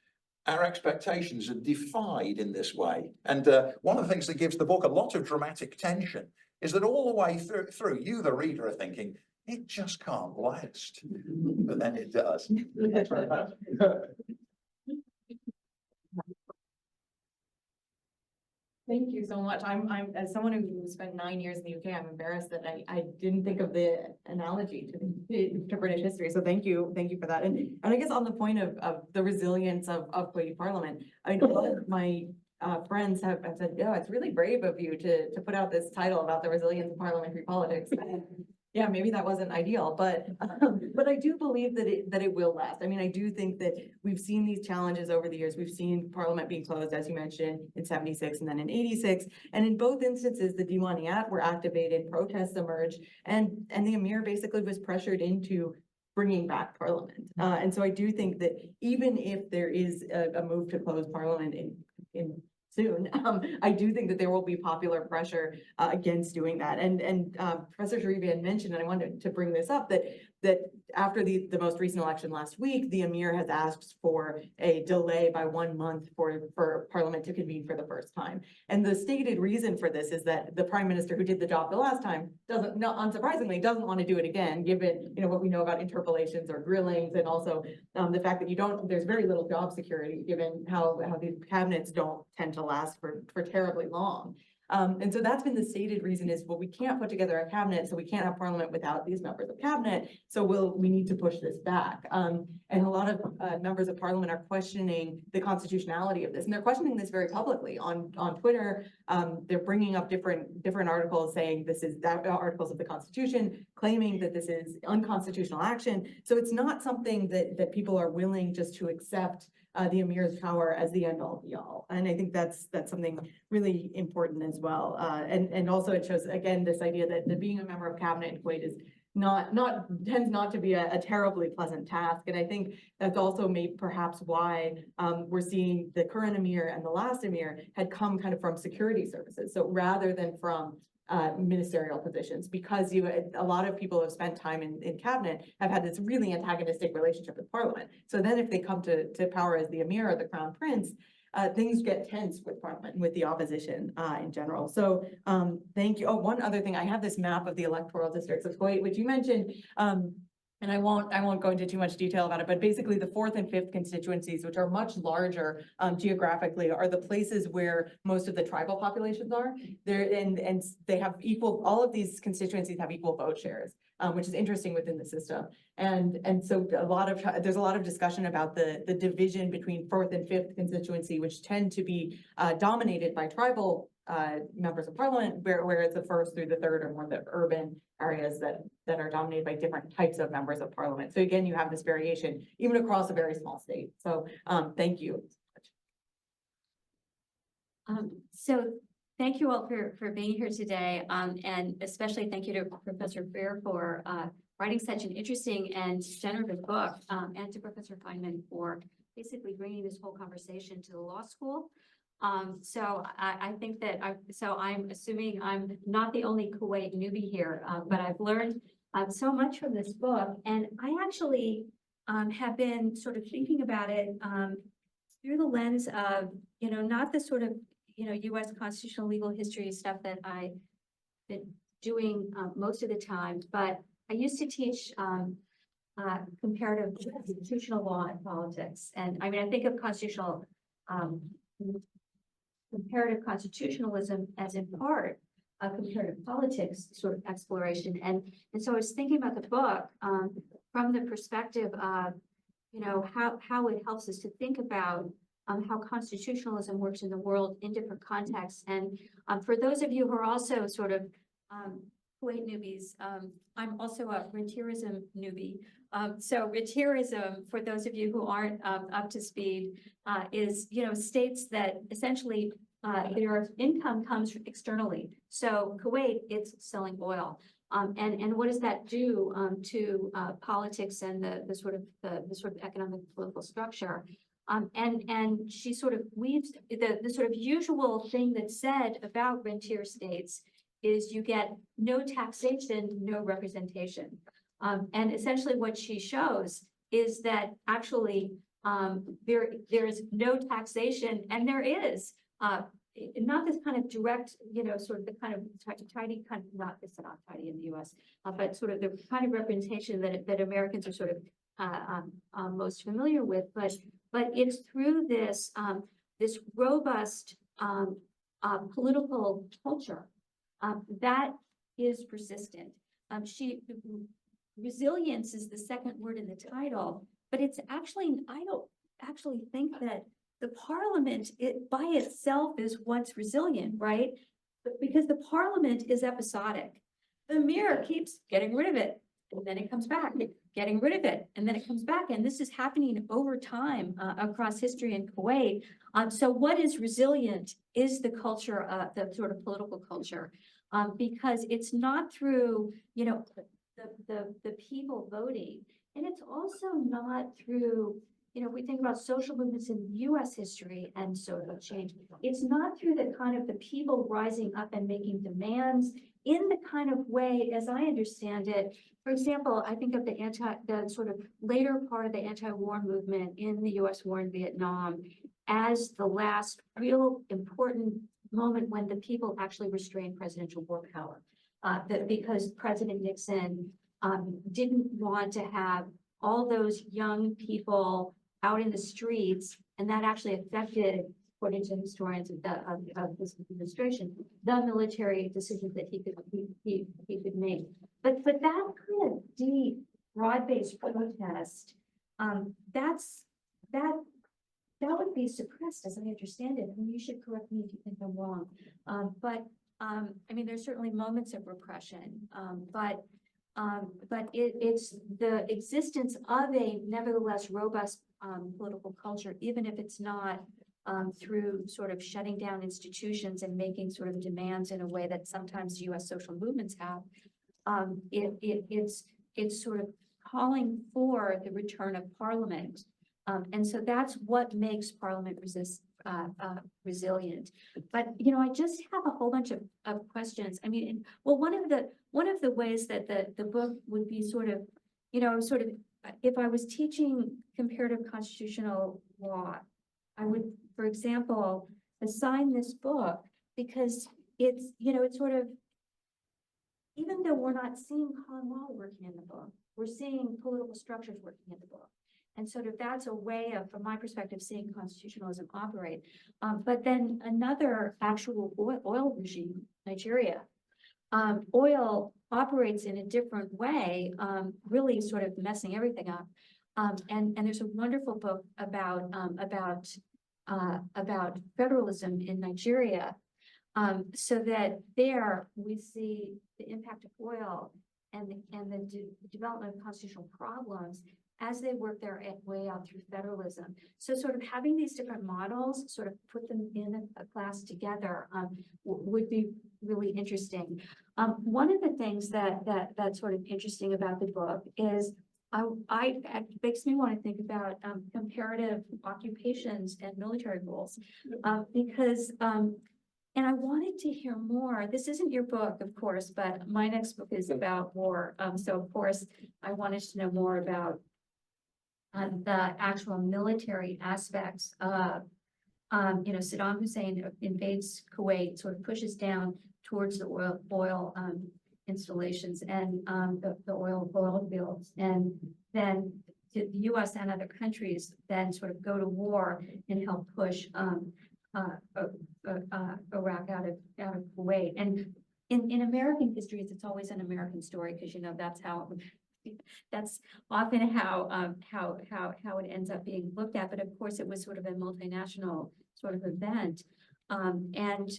our expectations are defied in this way. And one of the things that gives the book a lot of dramatic tension is that all the way through, you, the reader, are thinking, it just can't last. But then it does. Thank you so much. I'm as someone who spent 9 years in the UK, I'm embarrassed that I didn't think of the analogy to British history. So thank you for that. And I guess on the point of the resilience of Kuwaiti Parliament, I know a lot of my friends have said, yeah, it's really brave of you to put out this title about the resilience of parliamentary politics. Yeah, maybe that wasn't ideal, but I do believe that it will last. I mean, I do think that we've seen these challenges over the years. We've seen Parliament being closed, as you mentioned, in 76 and then in 86. And in both instances, the Diwaniyat were activated, protests emerged, and the Emir basically was pressured into bringing back Parliament. And so I do think that even if there is a move to close Parliament in soon, I do think that there will be popular pressure against doing that. And Professor Cherribi had mentioned, and I wanted to bring this up, that after the most recent election last week, the Emir has asked for a delay by 1 month for Parliament to convene for the first time. And the stated reason for this is that the Prime Minister who did the job the last time unsurprisingly doesn't want to do it again, given what we know about interpellations or grillings, and also the fact that there's very little job security given how these cabinets don't tend to last for terribly long. And so that's been the stated reason is, well, we can't put together a cabinet, so we can't have Parliament without these members of cabinet. So we need to push this back. And a lot of members of Parliament are questioning the constitutionality of this, and they're questioning this very publicly on Twitter. They're bringing up different articles saying articles of the Constitution, claiming that this is unconstitutional action. So it's not something that people are willing just to accept the Emir's power as the end all be all. And I think that's something really important as well. And also it shows, again, this idea that being a member of cabinet in Kuwait is tends not to be a terribly pleasant task. And I think that's also perhaps why we're seeing the current Emir and the last Emir had come kind of from security services. So rather than from ministerial positions, because a lot of people who have spent time in cabinet have had this really antagonistic relationship with Parliament. So then if they come to power as the Emir or the Crown Prince, things get tense with Parliament and with the opposition in general. So thank you. Oh, one other thing, I have this map of the electoral districts of Kuwait, which you mentioned. And I won't go into too much detail about it, but basically the 4th and 5th constituencies, which are much larger geographically, are the places where most of the tribal populations are. And they have all of these constituencies have equal vote shares, which is interesting within the system. And so there's a lot of discussion about the division between 4th and 5th constituency, which tend to be dominated by tribal members of Parliament, whereas the 1st through the 3rd are more the urban areas that are dominated by different types of members of Parliament. So again, you have this variation even across a very small state. So thank you. So thank you all for being here today. And especially thank you to Professor Freer for writing such an interesting and generative book, and to Professor Feynman for basically bringing this whole conversation to the law school. So I think that I'm assuming I'm not the only Kuwait newbie here, but I've learned so much from this book, and I actually have been sort of thinking about it through the lens of, not the sort of, US constitutional legal history stuff that I've been doing most of the time, but I used to teach comparative constitutional law and politics. And I mean, I think of constitutional comparative constitutionalism as in part a comparative politics sort of exploration. And so I was thinking about the book from the perspective of, how it helps us to think about how constitutionalism works in the world in different contexts. And for those of you who are also sort of Kuwait newbies, I'm also a rentierism newbie. So rentierism, for those of you who aren't up to speed, is, states that essentially their income comes externally. So Kuwait, it's selling oil. And what does that do to politics and the sort of economic political structure? And she sort of weaves the sort of usual thing that's said about rentier states is you get no taxation, no representation. And essentially what she shows is that actually there is no taxation, and there is not this kind of direct, sort of the kind of tidy kind of, it's not tidy in the US, but sort of the kind of representation that Americans are sort of most familiar with, but it's through this this robust political culture that is persistent. Resilience is the second word in the title, but it's actually, I don't actually think that the parliament by itself is what's resilient, right? But because the parliament is episodic. The mirror keeps getting rid of it, and then it comes back, getting rid of it, and then it comes back. And this is happening over time across history in Kuwait. So what is resilient is the culture, the sort of political culture, because it's not through, the people voting, and it's also not through, we think about social movements in US history and social change. It's not through the kind of the people rising up and making demands in the kind of way, as I understand it. For example, I think of the sort of later part of the anti-war movement in the US war in Vietnam as the last real important moment when the people actually restrained presidential war power. That because President Nixon didn't want to have all those young people out in the streets, and that actually affected, according to historians of this administration, the military decisions that he could make. But that kind of deep, broad-based protest, that would be suppressed, as I understand it. I mean, you should correct me if you think I'm wrong. I mean, there's certainly moments of repression, but it's the existence of a nevertheless robust political culture, even if it's not through sort of shutting down institutions and making sort of demands in a way that sometimes US social movements have. It's sort of calling for the return of parliament. And so that's what makes parliament resilient. But, I just have a whole bunch of questions. I mean, well, one of the ways that the book would be sort of, if I was teaching comparative constitutional law, I would, for example, assign this book because it's, it's sort of, even though we're not seeing common law working in the book, we're seeing political structures working in the book. And sort of that's a way of, from my perspective, seeing constitutionalism operate. But then another actual oil regime, Nigeria, oil operates in a different way, really sort of messing everything up. And there's a wonderful book about federalism in Nigeria, so that there we see the impact of oil and the development of constitutional problems as they work their way out through federalism. So sort of having these different models, sort of put them in a class together would be really interesting. One of the things that's sort of interesting about the book is it makes me want to think about comparative occupations and military roles, because and I wanted to hear more. This isn't your book, of course, but my next book is about war. So of course, I wanted to know more about the actual military aspects of, Saddam Hussein invades Kuwait, sort of pushes down towards the oil installations and the oil fields. And then the US and other countries then sort of go to war and help push Iraq out of Kuwait. And in American histories, it's always an American story, because that's often how it ends up being looked at. But of course, it was sort of a multinational sort of event. And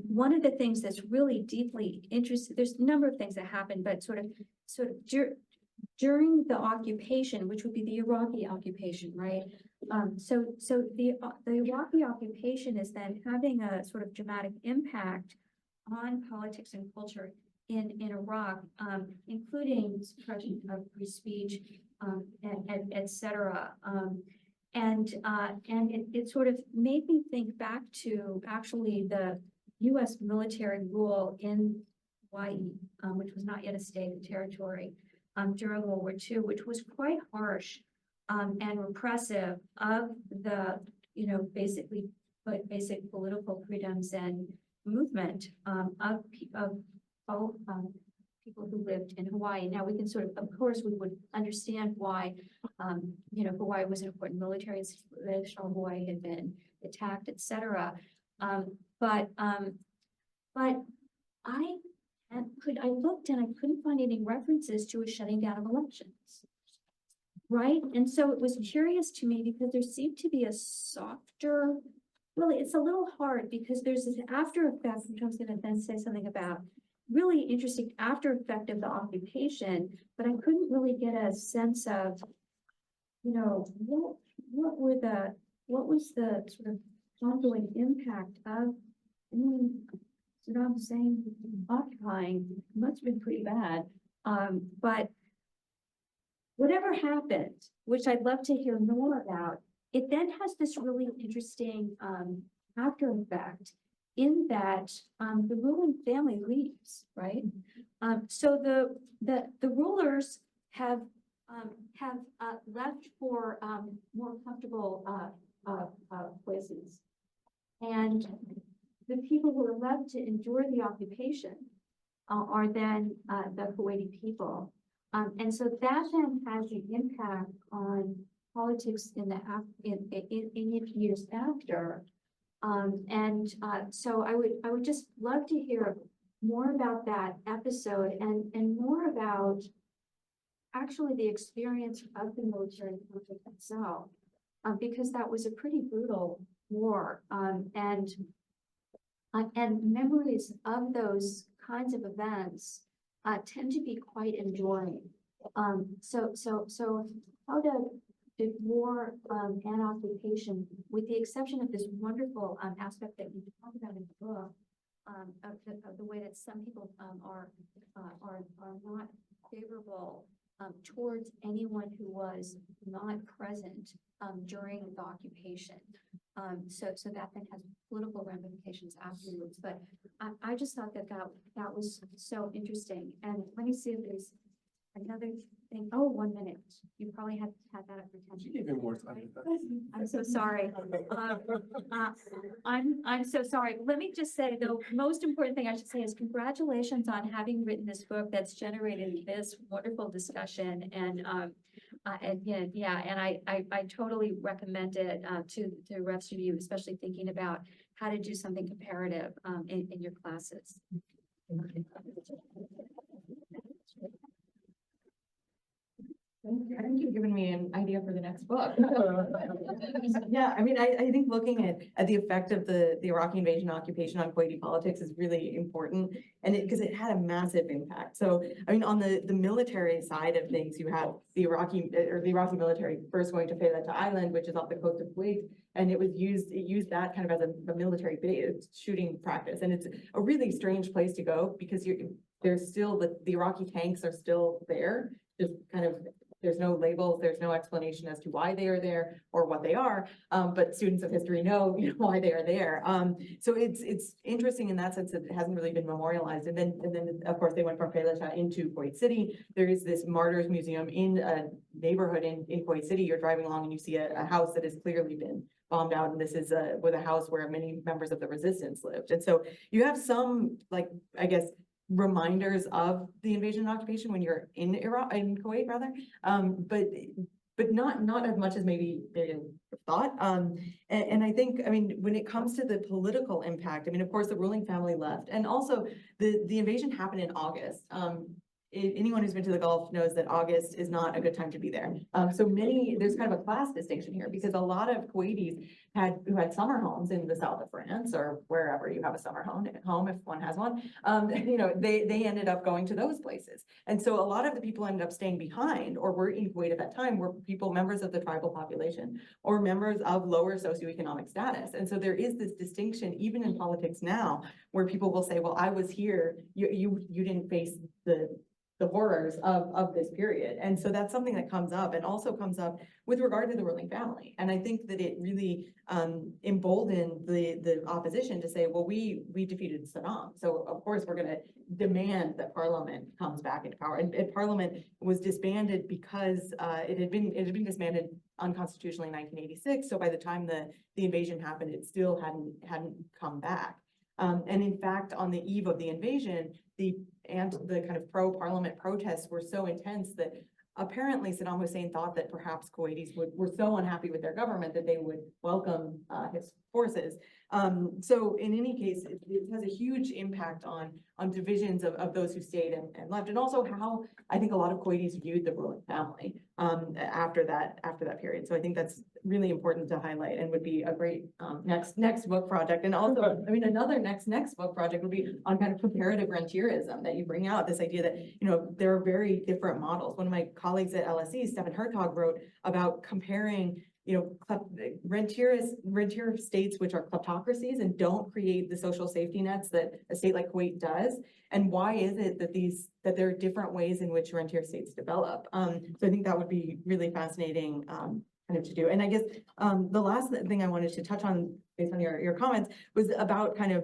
one of the things that's really deeply interesting, there's a number of things that happened, but sort of during the occupation, which would be the Iraqi occupation, right? So the Iraqi occupation is then having a sort of dramatic impact on politics and culture in Iraq, including suppression of free speech, and et cetera. And it sort of made me think back to actually the US military rule in Hawaii, which was not yet a state or territory, during World War II, which was quite harsh and repressive of the, basic political freedoms and movement of people who lived in Hawaii. Now we can of course, we would understand why, Hawaii was an important military installation, Hawaii had been attacked, et cetera. But I looked and I couldn't find any references to a shutting down of elections. Right? And so it was curious to me, because there seemed to be a softer, really, it's a little hard because there's this after effect, which I was going to then say something about, really interesting after effect of the occupation, but I couldn't really get a sense of, what was the sort of ongoing impact of Saddam Hussein occupying. Must have been pretty bad. But whatever happened, which I'd love to hear more about, it then has this really interesting after effect, in that the ruling family leaves, right? So the rulers have left for more comfortable places, and the people who are left to endure the occupation are then the Kuwaiti people, and so that then has an impact on politics in years after. So I would just love to hear more about that episode and more about actually the experience of the military conflict itself, because that was a pretty brutal war, and memories of those kinds of events tend to be quite enduring. So how did war and occupation, with the exception of this wonderful aspect that you talk about in the book, of the way that some people are not favorable towards anyone who was not present during the occupation. So that then has political ramifications afterwards. But I just thought that was so interesting. And let me see if there's another thing. Oh, 1 minute. You probably had that up for attention. Give him more time. I'm so sorry. I'm so sorry. Let me just say, the most important thing I should say is congratulations on having written this book that's generated this wonderful discussion. And I totally recommend it to the rest of you, especially thinking about how to do something comparative in your classes. I think you've given me an idea for the next book. Yeah, I mean, I think looking at the effect of the Iraqi invasion occupation on Kuwaiti politics is really important, and because it had a massive impact. So, I mean, on the military side of things, you have the Iraqi military first going to Faylata Island, which is off the coast of Kuwait, and it used that kind of as a military base shooting practice, and it's a really strange place to go because there's still the Iraqi tanks are still there, just kind of there's no labels, there's no explanation as to why they are there or what they are. But students of history know, why they are there. So it's interesting in that sense that it hasn't really been memorialized. And then of course they went from Fallujah into Kuwait City. There is this Martyrs Museum in a neighborhood in Kuwait City. You're driving along and you see a house that has clearly been bombed out, and this is with a house where many members of the resistance lived. And so you have some, like, I guess, reminders of the invasion and occupation when you're in Kuwait rather, but not as much as maybe they thought. And I think, I mean, when it comes to the political impact, I mean, of course, the ruling family left, and also the invasion happened in August. Anyone who's been to the Gulf knows that August is not a good time to be there. So there's kind of a class distinction here, because a lot of Kuwaitis who had summer homes in the south of France or wherever you have a summer home if one has one, they ended up going to those places. And so a lot of the people ended up staying behind or were in Kuwait at that time were people, members of the tribal population or members of lower socioeconomic status. And so there is this distinction even in politics now where people will say, well, I was here, you didn't face the horrors of this period. And so that's something that comes up and also comes up with regard to the ruling family. And I think that it really emboldened the opposition to say, well, we defeated Saddam. So of course we're gonna demand that Parliament comes back into power. And Parliament was disbanded because it had been disbanded unconstitutionally in 1986. So by the time the invasion happened, it still hadn't come back. And in fact, on the eve of the invasion, the kind of pro-parliament protests were so intense that apparently Saddam Hussein thought that perhaps Kuwaitis were so unhappy with their government that they would welcome his forces. So in any case, it has a huge impact on divisions of those who stayed and left, and also how I think a lot of Kuwaitis viewed the ruling family after that period. So I think that's really important to highlight and would be a great next book project. And also, I mean, another next book project would be on kind of comparative rentierism, that you bring out this idea that, there are very different models. One of my colleagues at LSE, Stefan Hertog, wrote about comparing rentier states which are kleptocracies and don't create the social safety nets that a state like Kuwait does, and why is it that there are different ways in which rentier states develop. So I think that would be really fascinating kind of to do. And I guess the last thing I wanted to touch on based on your comments was about kind of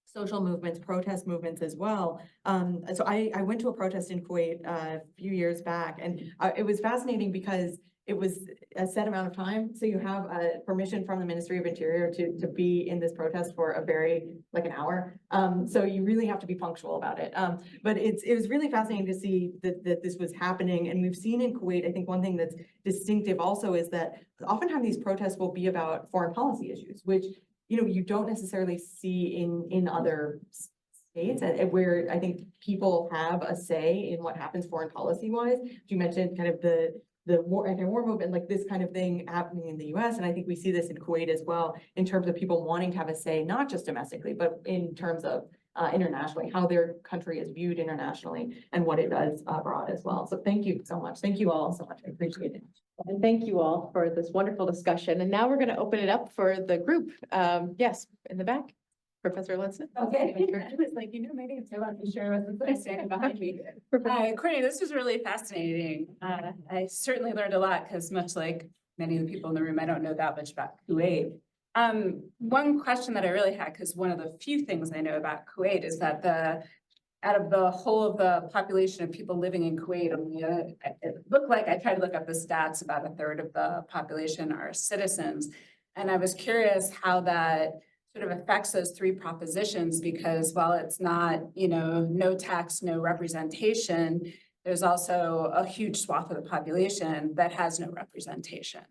social movements, protest movements as well. So I went to a protest in Kuwait a few years back, and it was fascinating because it was a set amount of time. So you have permission from the Ministry of Interior to be in this protest for like an hour. So you really have to be punctual about it. But it was really fascinating to see that this was happening. And we've seen in Kuwait, I think one thing that's distinctive also is that oftentimes these protests will be about foreign policy issues, which, you don't necessarily see in other states, and where I think people have a say in what happens foreign policy wise. You mentioned kind of the anti-war movement, like this kind of thing happening in the US. And I think we see this in Kuwait as well, in terms of people wanting to have a say, not just domestically, but in terms of internationally, how their country is viewed internationally and what it does abroad as well. So thank you so much. Thank you all so much. I appreciate it. And thank you all for this wonderful discussion. And now we're going to open it up for the group. Yes, in the back, Professor Allitt. Okay, I was like, my name's so I'm sure I wasn't standing behind me. Courtney, this was really fascinating. I certainly learned a lot because much like many of the people in the room, I don't know that much about Kuwait. One question that I really had, because one of the few things I know about Kuwait is that out of the whole of the population of people living in Kuwait, it looked like, I tried to look up the stats, about a third of the population are citizens. And I was curious how that sort of affects those three propositions, because while it's not, no tax, no representation, there's also a huge swath of the population that has no representation.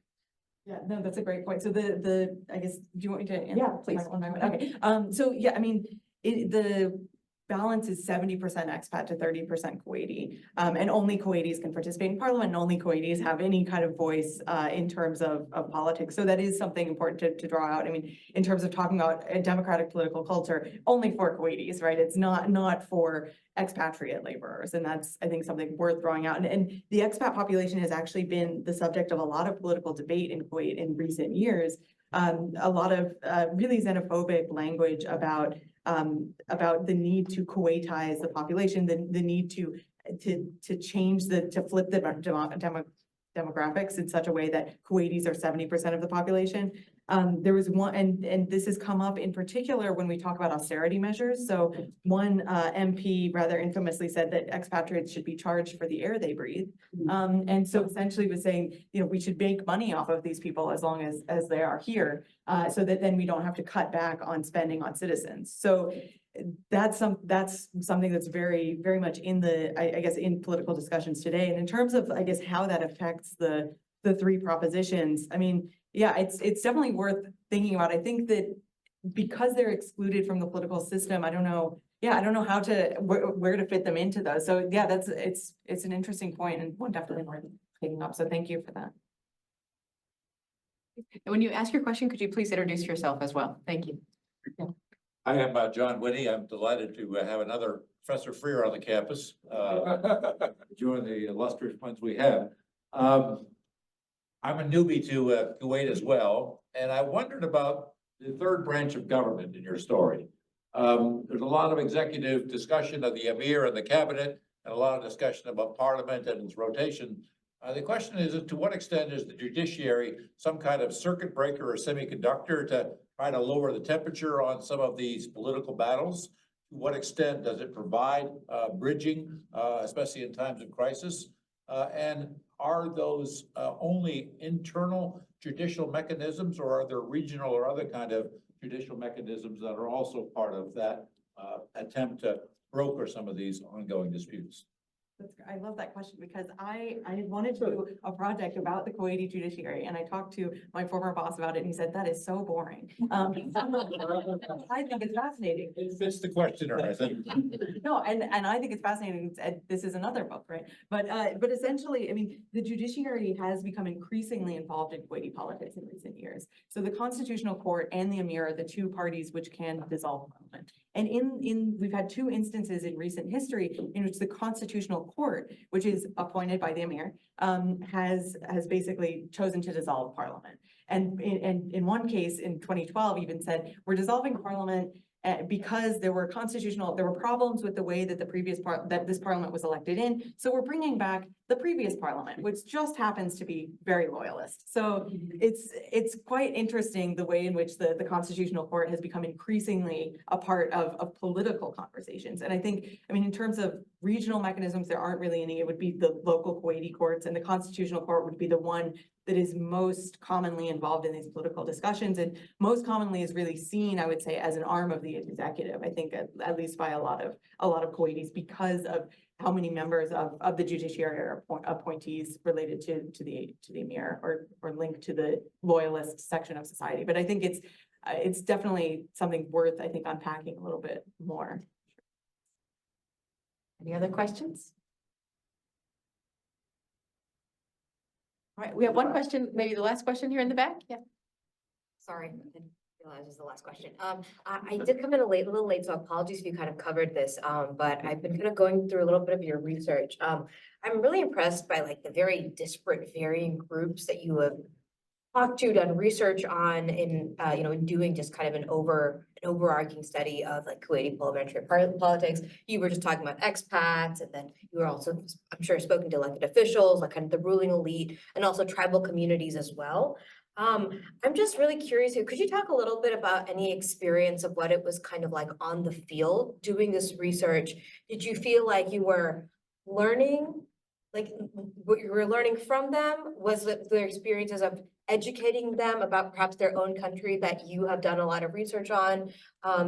Yeah, no, that's a great point. So I guess, do you want me to answer? Yeah, please. Okay. So yeah, I mean, the balance is 70% expat to 30% Kuwaiti. And only Kuwaitis can participate in parliament, and only Kuwaitis have any kind of voice in terms of politics. So that is something important to draw out. I mean, in terms of talking about a democratic political culture, only for Kuwaitis, right? It's not for expatriate laborers. And that's, I think, something worth drawing out. And the expat population has actually been the subject of a lot of political debate in Kuwait in recent years. A lot of really xenophobic language about the need to Kuwaitize the population, the need to to change to flip the demographics in such a way that Kuwaitis are 70% of the population. There was one, and this has come up in particular when we talk about austerity measures. So one MP rather infamously said that expatriates should be charged for the air they breathe. And so essentially was saying, we should make money off of these people as long as they are here, so that then we don't have to cut back on spending on citizens. So that's something that's very, very much in I guess, in political discussions today. And in terms of, I guess, how that affects the three propositions, I mean, yeah, it's definitely worth thinking about. I think that because they're excluded from the political system, I don't know how to, where to fit them into those. So yeah, it's an interesting point and one definitely worth taking up. So thank you for that. And when you ask your question, could you please introduce yourself as well? Thank you. I am John Whitty. I'm delighted to have another Professor Freer on the campus, join the illustrious ones we have. I'm a newbie to Kuwait as well, and I wondered about the third branch of government in your story. There's a lot of executive discussion of the Emir and the cabinet, and a lot of discussion about parliament and its rotation. The question is, to what extent is the judiciary some kind of circuit breaker or semiconductor to try to lower the temperature on some of these political battles? To what extent does it provide bridging, especially in times of crisis? And are those only internal judicial mechanisms, or are there regional or other kind of judicial mechanisms that are also part of that attempt to broker some of these ongoing disputes? I love that question because I wanted to do a project about the Kuwaiti judiciary, and I talked to my former boss about it, and he said, that is so boring. I think it's fascinating. It fits the questioner, I think. No, and I think it's fascinating. This is another book, right? But essentially, I mean, the judiciary has become increasingly involved in Kuwaiti politics in recent years. So the Constitutional Court and the Emir are the two parties which can dissolve parliament. And we've had two instances in recent history in which the Constitutional Court, which is appointed by the Emir, has basically chosen to dissolve parliament. And in one case in 2012 even said, we're dissolving parliament because there were problems with the way that this parliament was elected in. So we're bringing back the previous parliament, which just happens to be very loyalist. So it's quite interesting the way in which the Constitutional Court has become increasingly a part of political conversations. And I think, I mean, in terms of regional mechanisms, there aren't really any. It would be the local Kuwaiti courts, and the Constitutional Court would be the one that is most commonly involved in these political discussions, and most commonly is really seen, I would say, as an arm of the executive. I think at least by a lot of Kuwaitis, because of how many members of the judiciary are appointees related to the Emir or linked to the loyalist section of society. But I think it's definitely something worth, I think, unpacking a little bit more. Any other questions? All right, we have one question, maybe the last question here in the back. Yeah. Sorry, I didn't realize it was the last question. I did come in a little late, so apologies if you kind of covered this, but I've been kind of going through a little bit of your research. I'm really impressed by like the very disparate varying groups that you have talked to, done research on in doing just kind of an overarching study of like Kuwaiti parliamentary politics. You were just talking about expats, and then you were also, I'm sure, spoken to elected officials, like kind of the ruling elite, and also tribal communities as well. I'm just really curious here. Could you talk a little bit about any experience of what it was kind of like on the field doing this research? Did you feel like you were learning, like what you were learning from them? Was it their experiences of educating them about perhaps their own country that you have done a lot of research on?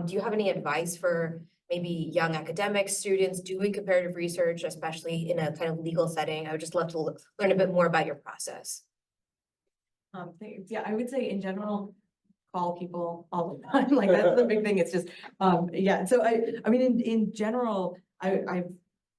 Do you have any advice for maybe young academics, students doing comparative research, especially in a kind of legal setting? I would just love to learn a bit more about your process. Yeah, I would say in general, call people all the time. Like that's the big thing. It's just, yeah. So I mean, in general, I've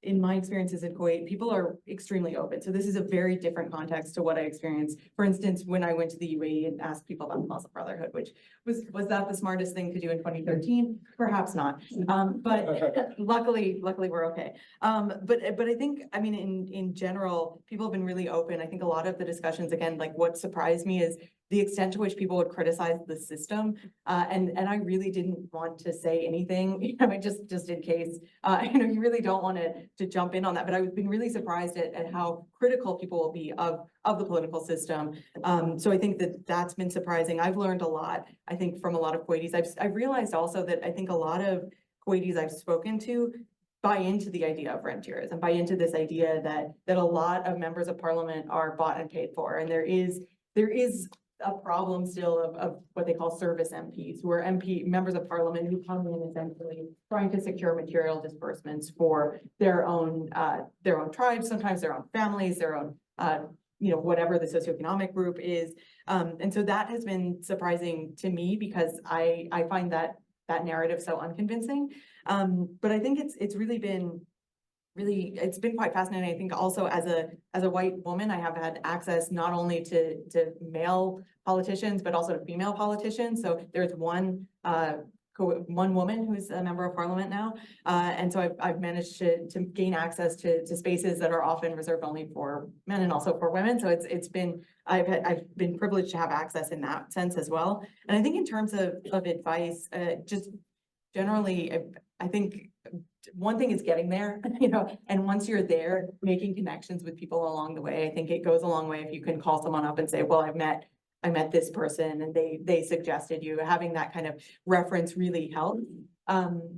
in my experiences in Kuwait, people are extremely open. So this is a very different context to what I experienced. For instance, when I went to the UAE and asked people about the Muslim Brotherhood, which was that the smartest thing to do in 2013? Perhaps not. But luckily we're okay. But I think, I mean, in general, people have been really open. I think a lot of the discussions, again, like what surprised me is the extent to which people would criticize the system. And I really didn't want to say anything, you know, just in case, you know, you really don't want to jump in on that, but I've been really surprised at how critical people will be of the political system. So I think that that's been surprising. I've learned a lot, I think, from a lot of Kuwaitis. I've realized also that I think a lot of Kuwaitis I've spoken to buy into the idea of rentiers and buy into this idea that a lot of members of parliament are bought and paid for. And there is a problem still of what they call service MPs, who are members of parliament who come in essentially trying to secure material disbursements for their own tribes, sometimes their own families, their own, you know, whatever the socioeconomic group is. And so that has been surprising to me because I find that narrative so unconvincing. But I think it's really been it's been quite fascinating. I think also as a white woman, I have had access not only to male politicians, but also to female politicians. So there's one woman who's a member of parliament now. And so I've managed to gain access to spaces that are often reserved only for men and also for women. So it's been, I've been privileged to have access in that sense as well. And I think in terms of advice, just generally, I think one thing is getting there, you know, and once you're there, making connections with people along the way. I think it goes a long way if you can call someone up and say, well, I met this person and they suggested you. Having that kind of reference really helps.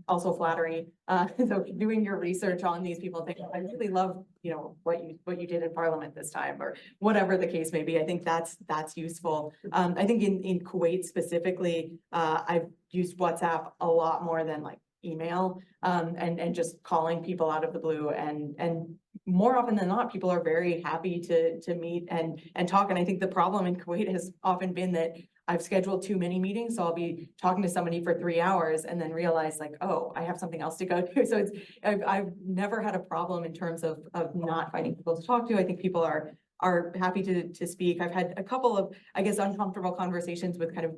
Also flattery. So doing your research on these people, thinking, I really love, you know, what you did in parliament this time, or whatever the case may be. I think that's useful. I think in Kuwait specifically, I've used WhatsApp a lot more than like email, and just calling people out of the blue, and more often than not, people are very happy to meet and talk. And I think the problem in Kuwait has often been that I've scheduled too many meetings, so I'll be talking to somebody for 3 hours and then realize like, oh, I have something else to go to. So I've never had a problem in terms of not finding people to talk to. I think people are happy to speak. I've had a couple of, I guess, uncomfortable conversations with kind of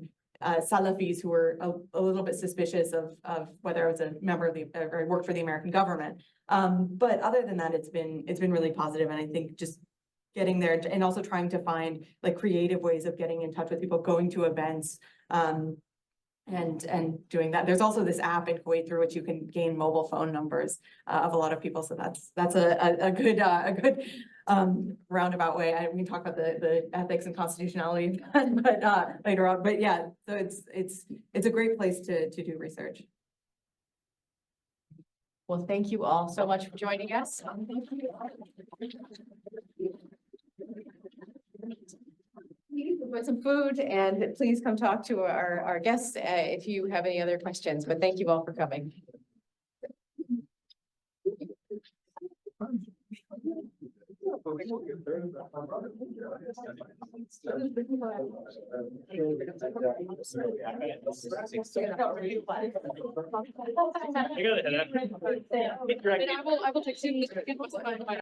Salafis who were a little bit suspicious of whether I was a member of or I worked for the American government. But other than that, it's been really positive. And I think just getting there and also trying to find like creative ways of getting in touch with people, going to events, and doing that. There's also this app in Kuwait through which you can gain mobile phone numbers of a lot of people. So that's a good roundabout way. We can talk about the ethics and constitutionality, but later on. But yeah, so it's a great place to do research. Well, thank you all so much for joining us. With some food, and please come talk to our guests if you have any other questions, but thank you all for coming. I will text you.